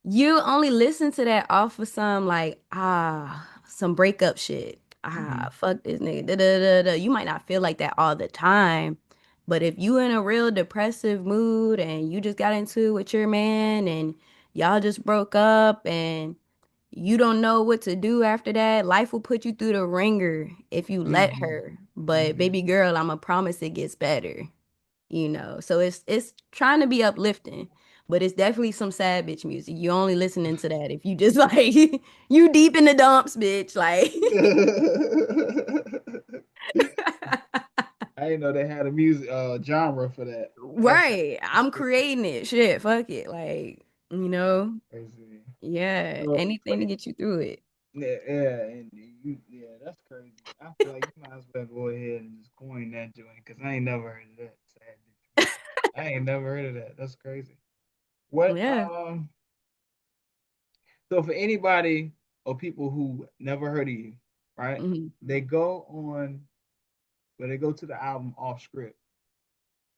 you only listen to that off of some like some breakup shit. Mm-hmm. Fuck this nigga. Da, da, da, da. You might not feel like that all the time, but if you in a real depressive mood and you just got into it with your man and y'all just broke up and you don't know what to do after that, life will put you through the ringer if you let Mm-hmm. her. But Mm-hmm. baby girl, I'ma promise it gets better. So it's trying to be uplifting, but it's definitely some sad bitch music. You only listening to that if you just like you deep in the dumps, bitch. Like I didn't know they had a music genre for that. right. That's I'm crazy. creating it. Shit, fuck it. Like, Crazy. yeah, So, anything to get you through it. yeah, yeah, and yeah, that's crazy. I feel like you might as well go ahead and just coin that joint because I ain't never heard of that. Sad bitch music. I ain't never heard of that. That's crazy. What Yeah. So for anybody or people who never heard of you, right? Mhm. They go on, but they go to the album off script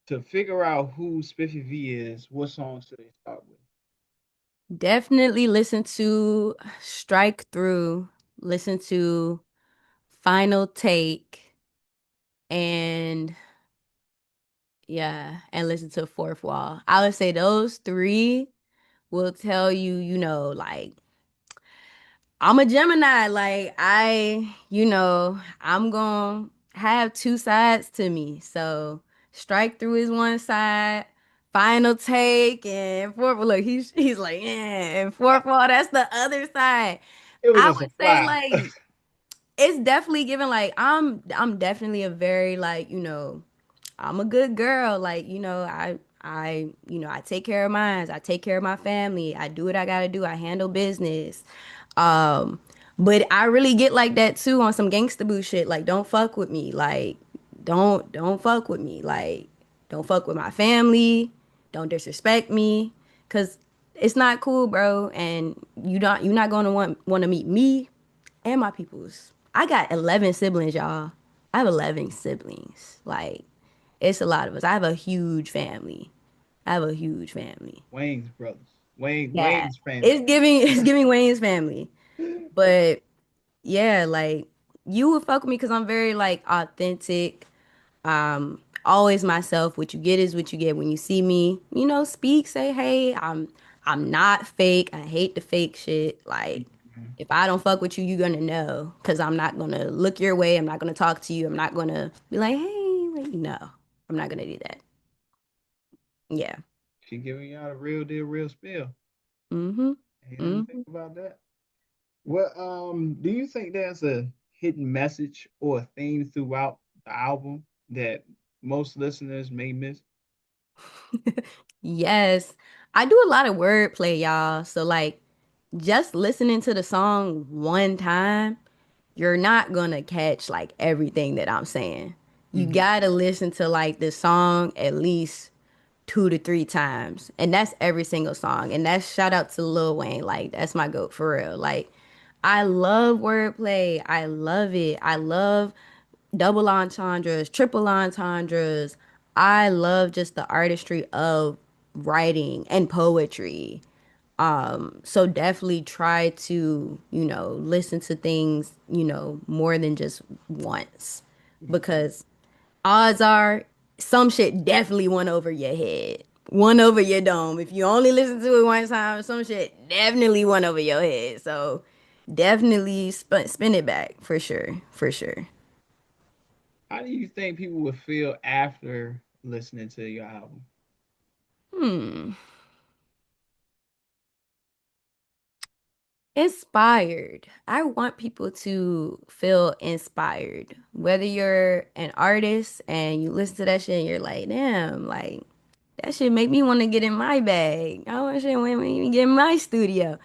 to figure out who SpiffyVee is. What song should they start with? Definitely listen to Strike Through, listen to Final Take, and yeah, and listen to Fourth Wall. I would say those three will tell you, like I'm a Gemini. Like I'm gonna have two sides to me. So Strike Through is one side, Final Take, and fourth. Look, he's like, yeah, and Fourth Wall, that's the other side. It was I just would a say fly. like it's definitely given like I'm definitely a very like, I'm a good girl. Like, I take care of mine. I take care of my family. I do what I gotta do. I handle business. Um, but I really get like that too on some gangsta boo shit. Like, don't fuck with me. Like, don't fuck with me. Like, don't fuck with my family. Don't disrespect me. Cause it's not cool, bro. And you're not gonna want to meet me and my peoples. I got 11 siblings, y'all. I have 11 siblings. Like, it's a lot of us. I have a huge family. I have a huge family. Wayne's brothers. Yeah. Wayne's family. It's giving Wayne's family. But yeah, like you would fuck with me because I'm very like authentic. Always myself. What you get is what you get when you see me. Speak, say hey. I'm not fake. I hate the fake shit. Like Mhm. if I don't fuck with you, you're gonna know. Cause I'm not gonna look your way. I'm not gonna talk to you. I'm not gonna be like, hey, like, no. I'm not gonna do that. Yeah. She giving y'all a real deal, real spill. Mm-hmm. Ain't nothing to think Mm-hmm. about that. What do you think there's a hidden message or a theme throughout the album that most listeners may miss? Yes. I do a lot of wordplay, y'all. So like just listening to the song one time, you're not gonna catch like everything that I'm saying. You Mm-hmm. gotta listen to like the song at least 2 to 3 times. And that's every single song. And that's shout out to Lil Wayne. Like that's my goat for real. Like I love wordplay. I love it. I love double entendres, triple entendres. I love just the artistry of writing and poetry. So definitely try to, listen to things, more than just once because odds are some shit definitely went over your head, went over your dome. If you only listen to it one time, some shit definitely went over your head. So definitely spin it back for sure, for sure. How do you think people would feel after listening to your album? Hmm. Inspired. I want people to feel inspired. Whether you're an artist and you listen to that shit and you're like, damn, like that shit make me want to get in my bag. I want shit make me get in my studio.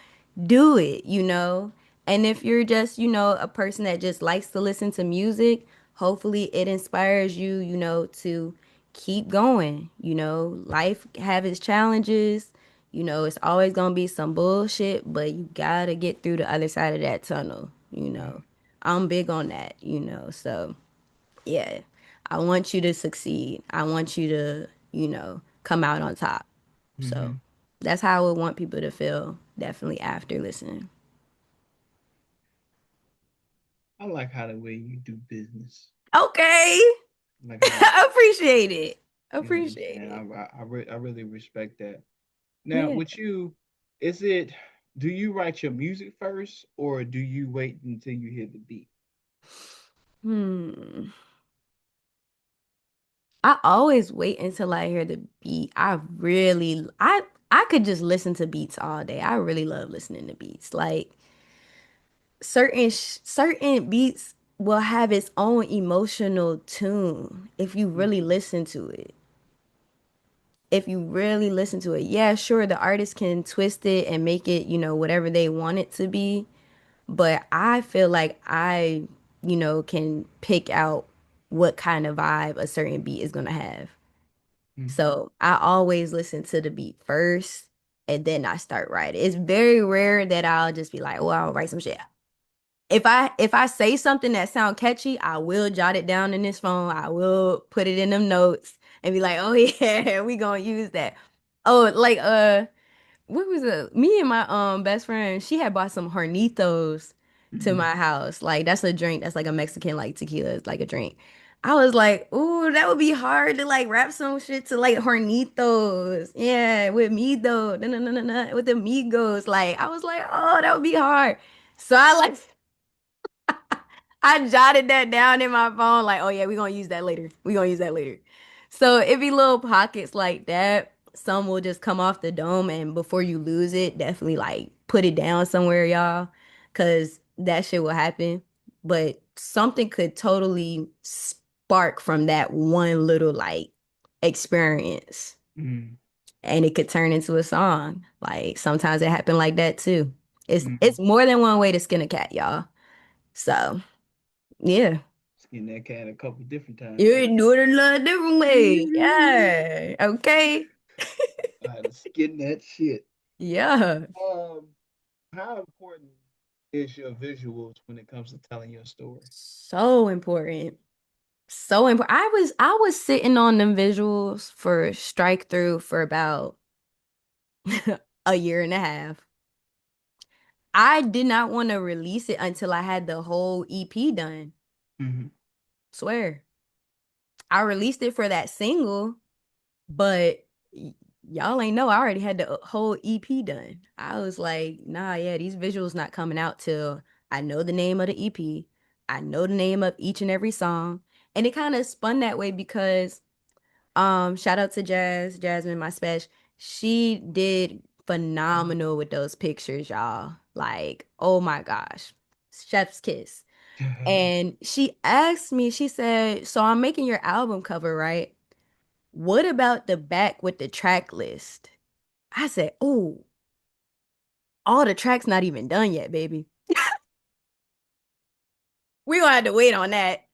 Do it, you know? And if you're just, a person that just likes to listen to music, hopefully it inspires you, to keep going. Life have its challenges. It's always gonna be some bullshit, but you gotta get through the other side of that tunnel. I'm big on that. So yeah, I want you to succeed. I want you to, come out on top. So Mm-hmm. that's how I would want people to feel definitely after listening. I like how the way you do business. Okay. Like how you, Appreciate it. you know what I'm Appreciate saying. it. I really respect that. Now, Yeah. with you, is it do you write your music first or do you wait until you hear the beat? Hmm. I always wait until I hear the beat. I could just listen to beats all day. I really love listening to beats. Like certain beats will have its own emotional tune if you really listen to it. If you really listen to it. Yeah, sure, the artist can twist it and make it, whatever they want it to be, but I feel like I, can pick out what kind of vibe a certain beat is gonna have. Mm-hmm. So I always listen to the beat first and then I start writing. It's very rare that I'll just be like, well, I'll write some shit. If I say something that sound catchy, I will jot it down in this phone. I will put it in them notes and be like, oh yeah, we gonna use that. Oh, like what was it? Me and my best friend, she had bought some hornitos to Mm-hmm. my house. Like that's a drink. That's like a Mexican like tequila. It's like a drink. I was like, ooh, that would be hard to like rap some shit to like hornitos. Yeah, with me though. No, no, no, no, no. With the Migos. Like I was like, oh, that would be hard. So I jotted that down in my phone, like, oh yeah, we're gonna use that later. We're gonna use that later. So it be little pockets like that. Some will just come off the dome, and before you lose it, definitely like put it down somewhere, y'all, because that shit will happen. But something could totally spark from that one little like experience, Mm-hmm. and it could turn into a song. Like sometimes it happen like that too. Mm-hmm. It's more than one way to skin a cat, y'all. So. Yeah. Skin that cat a couple different times. You do it a lot different way. Yeah. Okay. I had to skin that shit. Yeah. Um, how important is your visuals when it comes to telling your story? So important. So important. I was sitting on them visuals for strike through for about a year and a half. I did not want to release it until I had the whole EP done. Mm-hmm. Swear. I released it for that single, but y'all ain't know I already had the whole EP done. I was like, nah, yeah, these visuals not coming out till I know the name of the EP. I know the name of each and every song. And it kind of spun that way because shout out to Jasmine, my special. She did phenomenal with those pictures, y'all. Like, oh my gosh. Chef's kiss. And she asked me, she said, so I'm making your album cover, right? What about the back with the track list? I said, oh, all the tracks not even done yet, baby. We gonna have to wait on that.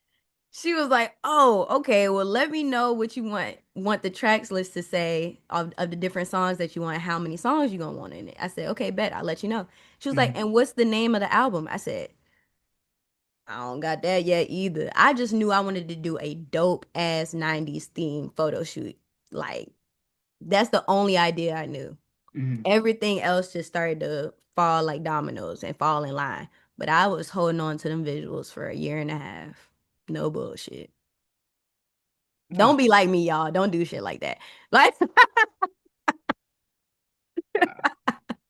She was like, oh, okay, well, let me know what you want the tracks list to say of the different songs that you want, how many songs you gonna want in it. I said, okay, bet, I'll let you know. She was like, Mhm. and what's the name of the album? I said, I don't got that yet either. I just knew I wanted to do a dope ass 90s theme photo shoot. Like That's the only idea I knew. Hmm. Everything else just started to fall like dominoes and fall in line. But I was holding on to them visuals for a year and a half. No bullshit. Don't Ah, be like me, y'all. Don't do shit like that. Like, wow.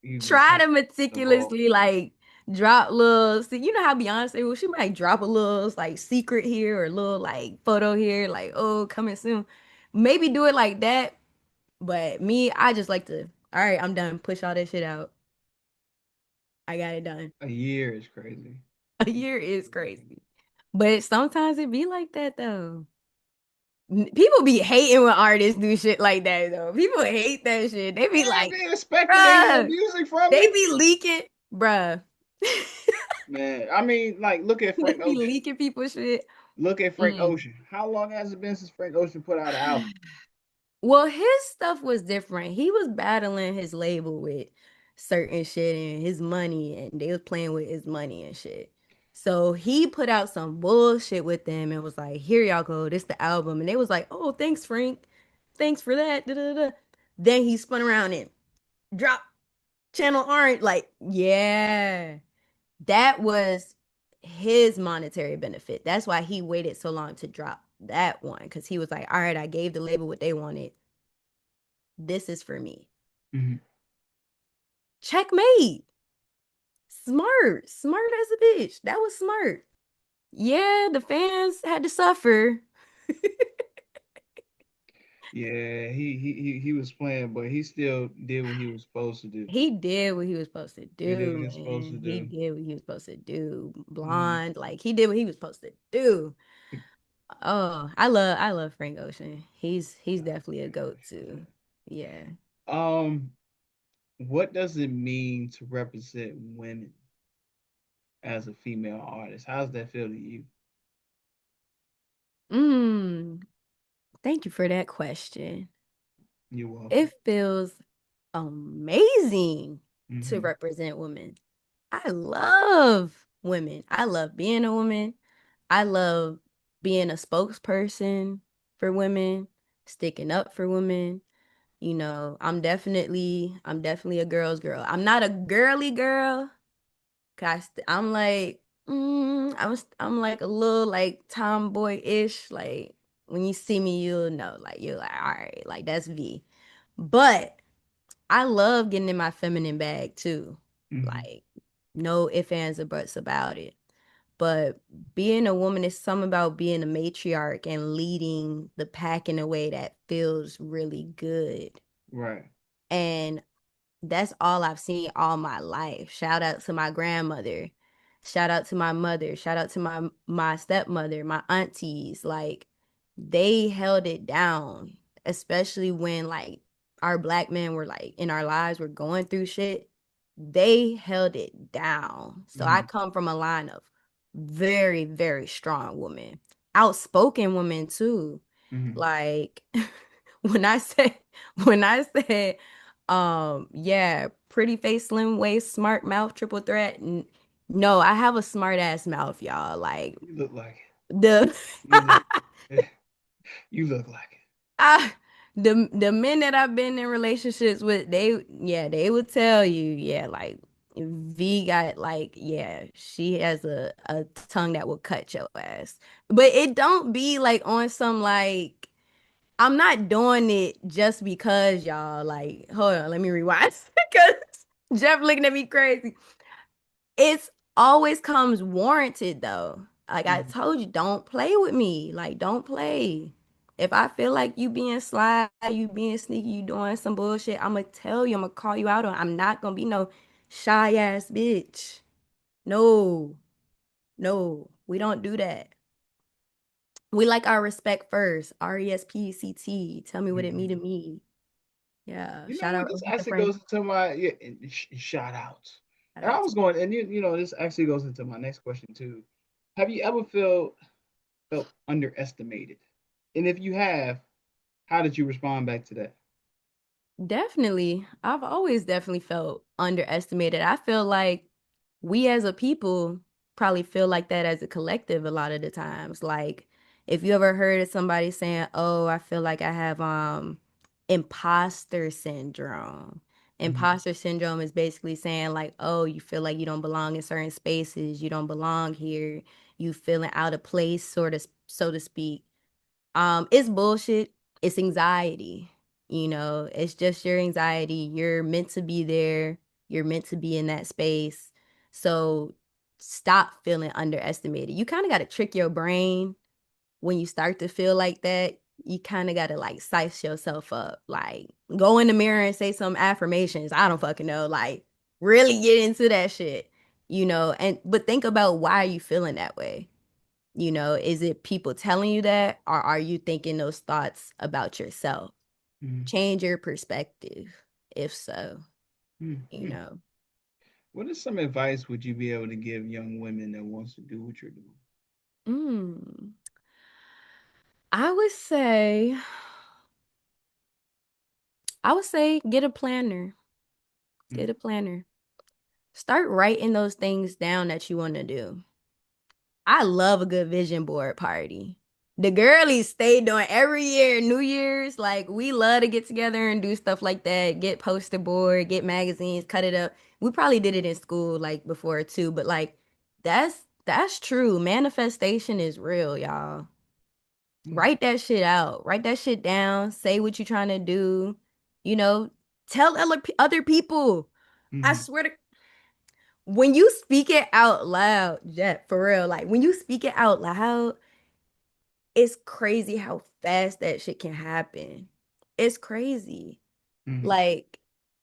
You just try had to the ball. meticulously like drop little. See, you know how Beyonce, well, she might drop a little like secret here or a little like photo here, like, oh, coming soon. Maybe do it like that. But me, I just like to, all right, I'm done. Push all that shit out. I got it done. A year is crazy. A year is crazy. But sometimes it be like that though. People be hating when artists do shit like that though. People hate that shit. They be Man, like, they expecting they get bruh, music from they you. be leaking, bruh. Man, I mean, like, look at They Frank be Ocean. leaking people shit. Look at Frank Mm. Ocean. How long has it been since Frank Ocean put out an album? Well, his stuff was different. He was battling his label with certain shit and his money, and they was playing with his money and shit. So he put out some bullshit with them and was like, "Here y'all go, this the album." And they was like, "Oh, thanks, Frank. Thanks for that." Da, da, da. Then he spun around and dropped Channel Orange. Like, yeah, that was his monetary benefit. That's why he waited so long to drop that one because he was like, "All right, I gave the label what they wanted. This is for me." Mhm. Checkmate. Smart. Smart as a bitch. That was smart. Yeah, the fans had to suffer. Yeah, he was playing, but he still did what he was supposed to do. He did what he was supposed to He did do, what he was supposed to man. He do. did what he was supposed to do. Mhm. Blonde, like he did what he was supposed to do. Oh, I love Frank Ocean. He's definitely a goat too. Yeah. Um, what does it mean to represent women as a female artist? How does that feel to you? Mm, thank you for that question. You're welcome. It feels amazing to Hmm. represent women. I love women. I love being a woman. I love being a spokesperson for women, sticking up for women. I'm definitely a girl's girl. I'm not a girly girl. 'Cause I'm like, I'm like a little like tomboy-ish. Like when you see me, you'll know. Like you're like, all right, like that's V. But I love getting in my feminine bag too. Hmm. Like, no ifs, ands, or buts about it. But being a woman is something about being a matriarch and leading the pack in a way that feels really good. Right. And that's all I've seen all my life. Shout out to my grandmother. Shout out to my mother. Shout out to my stepmother, my aunties. Like they held it down, especially when like our black men were like in our lives were going through shit. They held it down. So I Hmm. come from a line of very, very strong women. Outspoken women too. Hmm. Like when I say when I said yeah, pretty face, slim waist, smart mouth, triple threat. No, I have a smart ass mouth, y'all. Like You look like the it. You look. You look like I, the men that I've been in relationships with, they would tell you, yeah, like V got like, yeah, she has a tongue that will cut your ass. But it don't be like on some like I'm not doing it just because y'all like, hold on, let me rewind because Jeff looking at me crazy. It's always comes warranted though. Like I it. told you, don't play with me. Like, don't play. If I feel like you being sly, you being sneaky, you doing some bullshit, I'm gonna tell you, I'm gonna call you out on. I'm not gonna be no shy ass bitch. No, no, we don't do that. We like our respect first. RESPCT. Tell me what it mean to Mhm. me. Yeah. You know Shout what? out This Roberta actually Frank. goes into my yeah, shout outs. Shout And I out to was going, and this actually goes into my next question too. Have you ever felt underestimated? And if you have, how did you respond back to that? definitely. I've always definitely felt underestimated. I feel like we as a people probably feel like that as a collective a lot of the times. Like if you ever heard of somebody saying, "Oh, I feel like I have imposter syndrome. Mm-hmm. Imposter syndrome is basically saying like, oh, you feel like you don't belong in certain spaces, you don't belong here, you feeling out of place, sort of, so to speak. It's bullshit. It's anxiety. It's just your anxiety. You're meant to be there. You're meant to be in that space. So stop feeling underestimated. You kind of got to trick your brain when you start to feel like that. You kind of got to like size yourself up. Like go in the mirror and say some affirmations. I don't fucking know. Like really get into that shit, and but think about why are you feeling that way? Is it people telling you that, or are you thinking those thoughts about yourself? Mm-hmm. Change your perspective, if so, you Mm-hmm. know. What is some advice would you be able to give young women that wants to do what you're doing? Mm. I would say, get a planner. Mm-hmm. Get a planner. Start writing those things down that you want to do. I love a good vision board party. The girlies stay doing every year, New Year's. Like, we love to get together and do stuff like that. Get poster board, get magazines, cut it up. We probably did it in school, like, before too, but like, that's true. Manifestation is real, y'all. Write that shit out. Write that shit down. Say what you're trying to do. You know, tell other people. I Mm-hmm. swear to when you speak it out loud, Jet, for real, like when you speak it out loud, it's crazy how fast that shit can happen. It's crazy. Mm-hmm. Like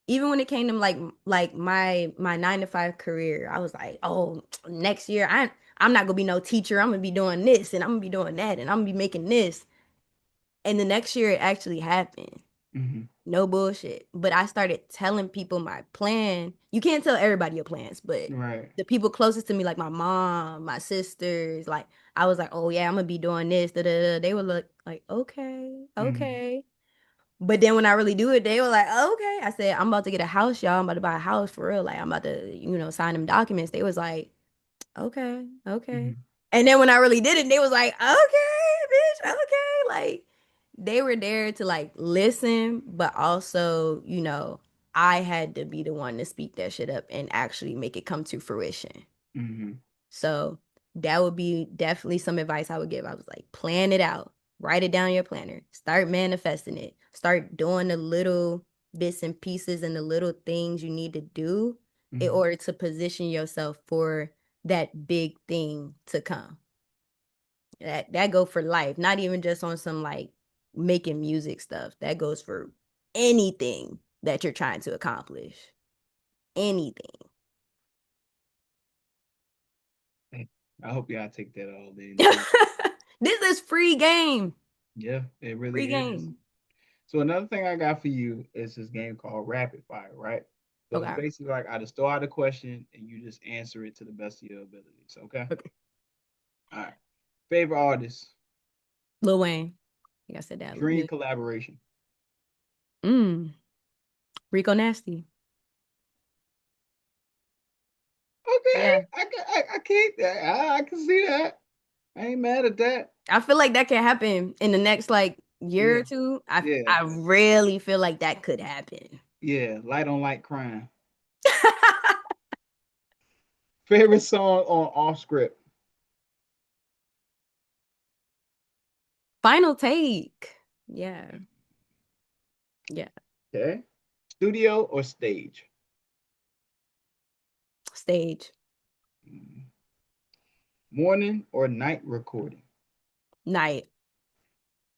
even when it came to like my 9 to 5 career, I was like, oh, next year I'm not gonna be no teacher. I'm gonna be doing this and I'm gonna be doing that and I'm gonna be making this. And the next year it actually happened. Mm-hmm. No bullshit. But I started telling people my plan. You can't tell everybody your plans, but Right. the people closest to me, like my mom, my sisters, like I was like, oh yeah, I'm gonna be doing this. Da, da, da. They were like, okay, Mm-hmm. okay. But then when I really do it, they were like, okay. I said, I'm about to get a house, y'all. I'm about to buy a house for real. Like I'm about to, sign them documents. They was like, okay, okay. Mm-hmm. And then when I really did it, they was like, okay, bitch, okay. Like they were there to like listen, but also, I had to be the one to speak that shit up and actually make it come to fruition. Mm-hmm. So that would be definitely some advice I would give. I was like, plan it out, write it down in your planner, start manifesting it, start doing the little bits and pieces and the little things you need to do in Mm-hmm. order to position yourself for that big thing to come. That go for life, not even just on some like making music stuff. That goes for anything that you're trying to accomplish. Anything. I hope y'all take that all in too. This is free game. Yeah, it really Free is. game. So another thing I got for you is this game called Rapid Fire, right? So it's Okay. basically like I just throw out a question and you just answer it to the best of your abilities. Okay. Okay. All right. Favorite artist, Lil Wayne. Like I said that. dream collaboration. Mm. Rico Nasty. Okay, Yeah. I can't. I can see that. I ain't mad at that. I feel like that could happen in the next like year or Yeah, two. I yeah, I really feel like that could happen. yeah. Light on light crime. Favorite song on off script. Final take. Yeah. Yeah. Okay. Studio or stage. Stage. Mm. Morning or night recording. Night.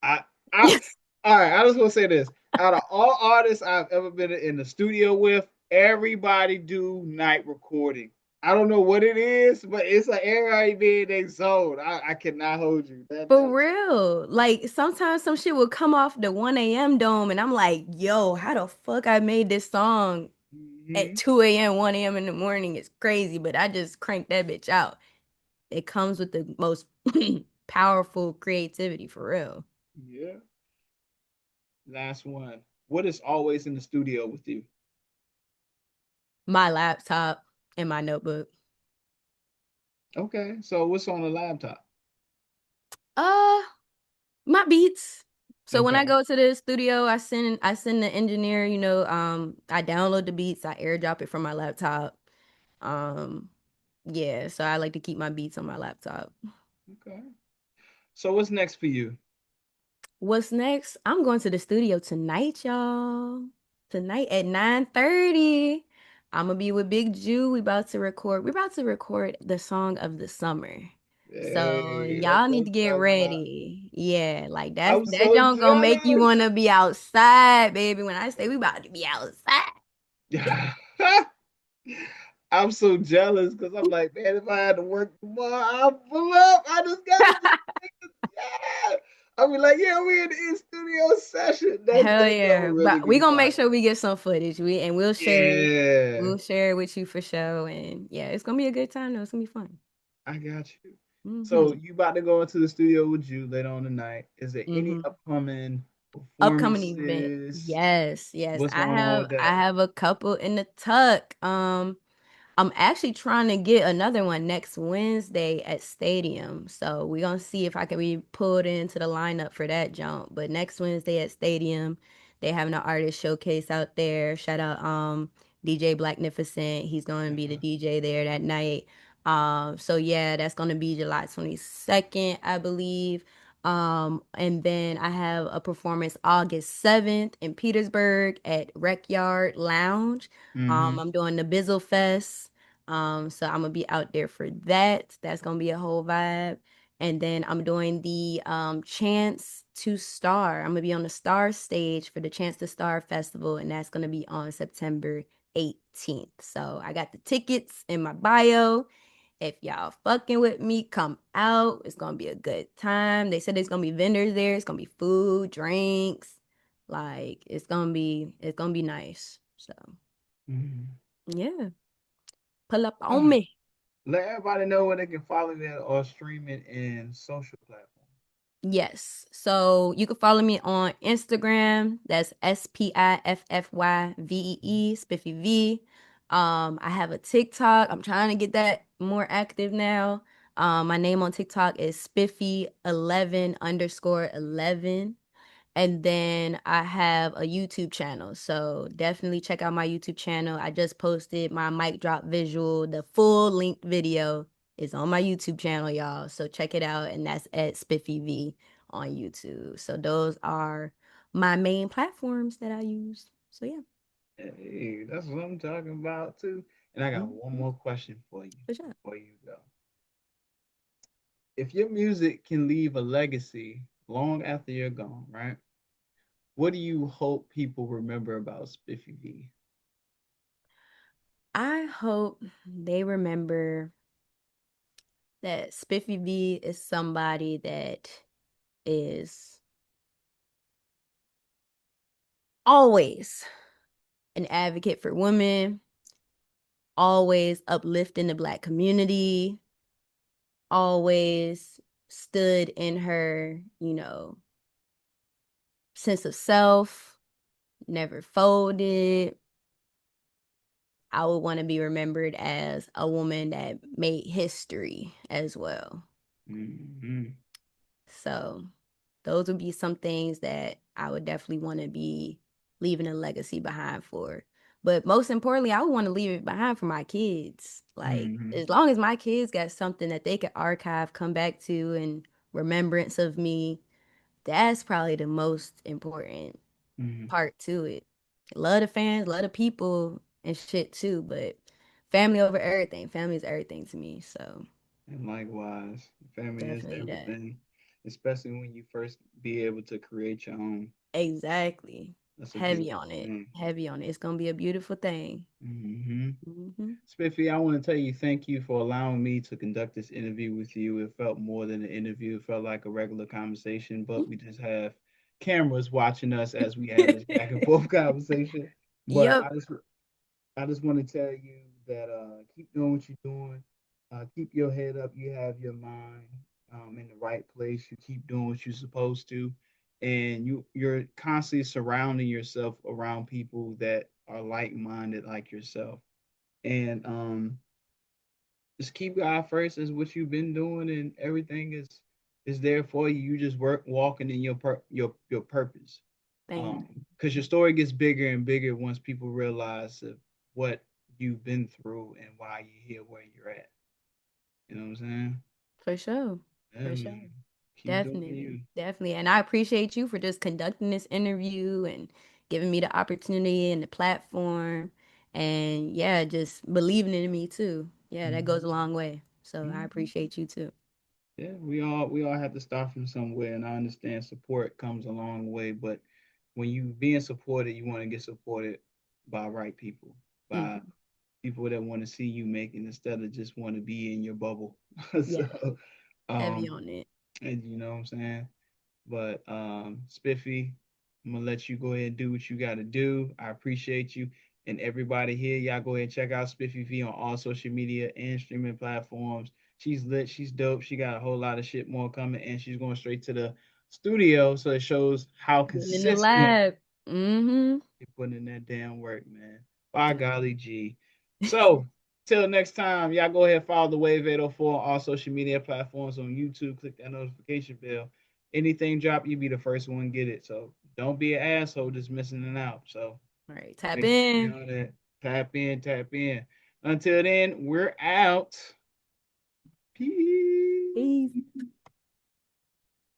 I, I, all right. I just want to say this: out of all artists I've ever been in the studio with, everybody do night recording. I don't know what it is, but it's like everybody being their zone. I cannot hold you. For real. Like sometimes some shit will come off the 1 a.m. dome and I'm like, yo, how the fuck I made this song at Mm-hmm. 2 a.m., 1 a.m. in the morning? It's crazy, but I just cranked that bitch out. It comes with the most powerful creativity for real. Yeah. Last one. What is always in the studio with you? My laptop and my notebook. Okay. So what's on the laptop? Uh, my beats. So when I Okay. go to the studio, I send the engineer, I download the beats, I airdrop it from my laptop. Um, yeah, so I like to keep my beats on my laptop. Okay. So what's next for you? What's next? I'm going to the studio tonight, y'all. Tonight at 9:30. I'm gonna be with Big Jew. We're about to record the song of the summer. So Hey, that's y'all what need I'm to get talking about. ready. Yeah, like I'm that so junk gonna make you jealous. wanna be outside, baby. When I say we about to be outside. I'm so jealous because I'm like, man, if I had to work tomorrow, I'll pull up. I just gotta just yeah. I'll be like, yeah, we in the in-studio session. Hell That job yeah. will really But we be gonna make fire. sure we get some footage. We'll share Yeah, we'll share it with you for sure. And yeah, it's gonna be a good time though. It's gonna be fun. I got you. So Hmm. you about to go into the studio with you later on tonight. Is there any Hmm. upcoming Upcoming event. performances? Yes, yes. What's I going on have with I that? have a couple in the tuck. I'm actually trying to get another one next Wednesday at Stadium. So we're gonna see if I can be pulled into the lineup for that jump. But next Wednesday at Stadium, they having an artist showcase out there. Shout out DJ Blacknificent. He's gonna be the Okay. DJ there that night. So yeah, that's gonna be July 22nd, I believe. And then I have a performance August 7th in Petersburg at Rec Yard Lounge. Mm-hmm. I'm doing the Bizzle Fest. So I'm gonna be out there for that. That's gonna be a whole vibe. And then I'm doing the Chance to Star. I'm gonna be on the Star stage for the Chance to Star Festival, and that's gonna be on September 18th. So I got the tickets in my bio. If y'all fucking with me, come out. It's gonna be a good time. They said there's gonna be vendors there. It's gonna be food, drinks. Like it's gonna be nice. So Mm-hmm. yeah, pull up on Ah, me. let everybody know where they can follow me or stream it in social platforms. Yes. So you can follow me on Instagram. That's SpiffyVee, SpiffyVee. I have a TikTok. I'm trying to get that more active now. My name on TikTok is Spiffy11_11. And then I have a YouTube channel. So definitely check out my YouTube channel. I just posted my mic drop visual. The full length video is on my YouTube channel, y'all. So check it out. And that's at SpiffyV on YouTube. So those are my main platforms that I use. So yeah. Hey, that's what I'm talking about too. And I got one Mhm. more question for you For sure. before you go. If your music can leave a legacy long after you're gone, right? What do you hope people remember about Spiffy V? I hope they remember that Spiffy V is somebody that is always an advocate for women, always uplifting the Black community, always stood in her, sense of self, never folded. I would want to be remembered as a woman that made history as well. Mm-hmm. So those would be some things that I would definitely want to be leaving a legacy behind for. But most importantly, I would want to leave it behind for my kids. Like, Mm-hmm. as long as my kids got something that they could archive, come back to, and remembrance of me, that's probably the most important Mm-hmm. part to it. Love the fans, love the people and shit too, but family over everything. Family is everything to me. So And likewise, family is definitely that. everything, especially when you first be able to create your own. Exactly. That's a Heavy beautiful on it. thing. Heavy on it. It's gonna be a beautiful thing. Mm-hmm. Hmm. Spiffy, I want to tell you thank you for allowing me to conduct this interview with you. It felt more than an interview. It felt like a regular conversation, but we just have cameras watching us as we have this back and forth conversation. But Yep. I just want to tell you that keep doing what you're doing. Keep your head up. You have your mind in the right place. You keep doing what you're supposed to, and you're constantly surrounding yourself around people that are like-minded like yourself. And just keep God first is what you've been doing, and everything is It's there for you. You just work walking in your purpose. Thank Because your story gets bigger and bigger once people realize what you've been through and why you're here where you're at. You know what I'm saying? For sure. Yeah, For sure. man. Keep doing Definitely. you. Definitely. And I appreciate you for just conducting this interview and giving me the opportunity and the platform. And yeah, just believing in me too. Yeah, that goes Mhm. a long way. So I Mhm. appreciate you too. Yeah, we all have to start from somewhere, and I understand support comes a long way, but when you being supported, you want to get supported by right people, by Hmm. people that want to see you making instead of just want to be in your bubble. Yeah, So, heavy um, on it. and you know what I'm saying? But Spiffy, I'm gonna let you go ahead and do what you gotta do. I appreciate you. And everybody here, y'all go ahead and check out SpiffyVee on all social media and streaming platforms. She's lit, she's dope. She got a whole lot of shit more coming, and she's going straight to the studio. So it shows how Getting in the consistent lab. Mm-hmm. you're putting in that damn work, man. By golly G. So till next time, y'all go ahead and follow the Wave 804 on all social media platforms on YouTube. Click that notification bell. Anything drop, you be the first one get it. So don't be an asshole just missing it out. So All right, tap make sure you in. know that. Tap in, tap in. Until then, we're out. Peace. Peace.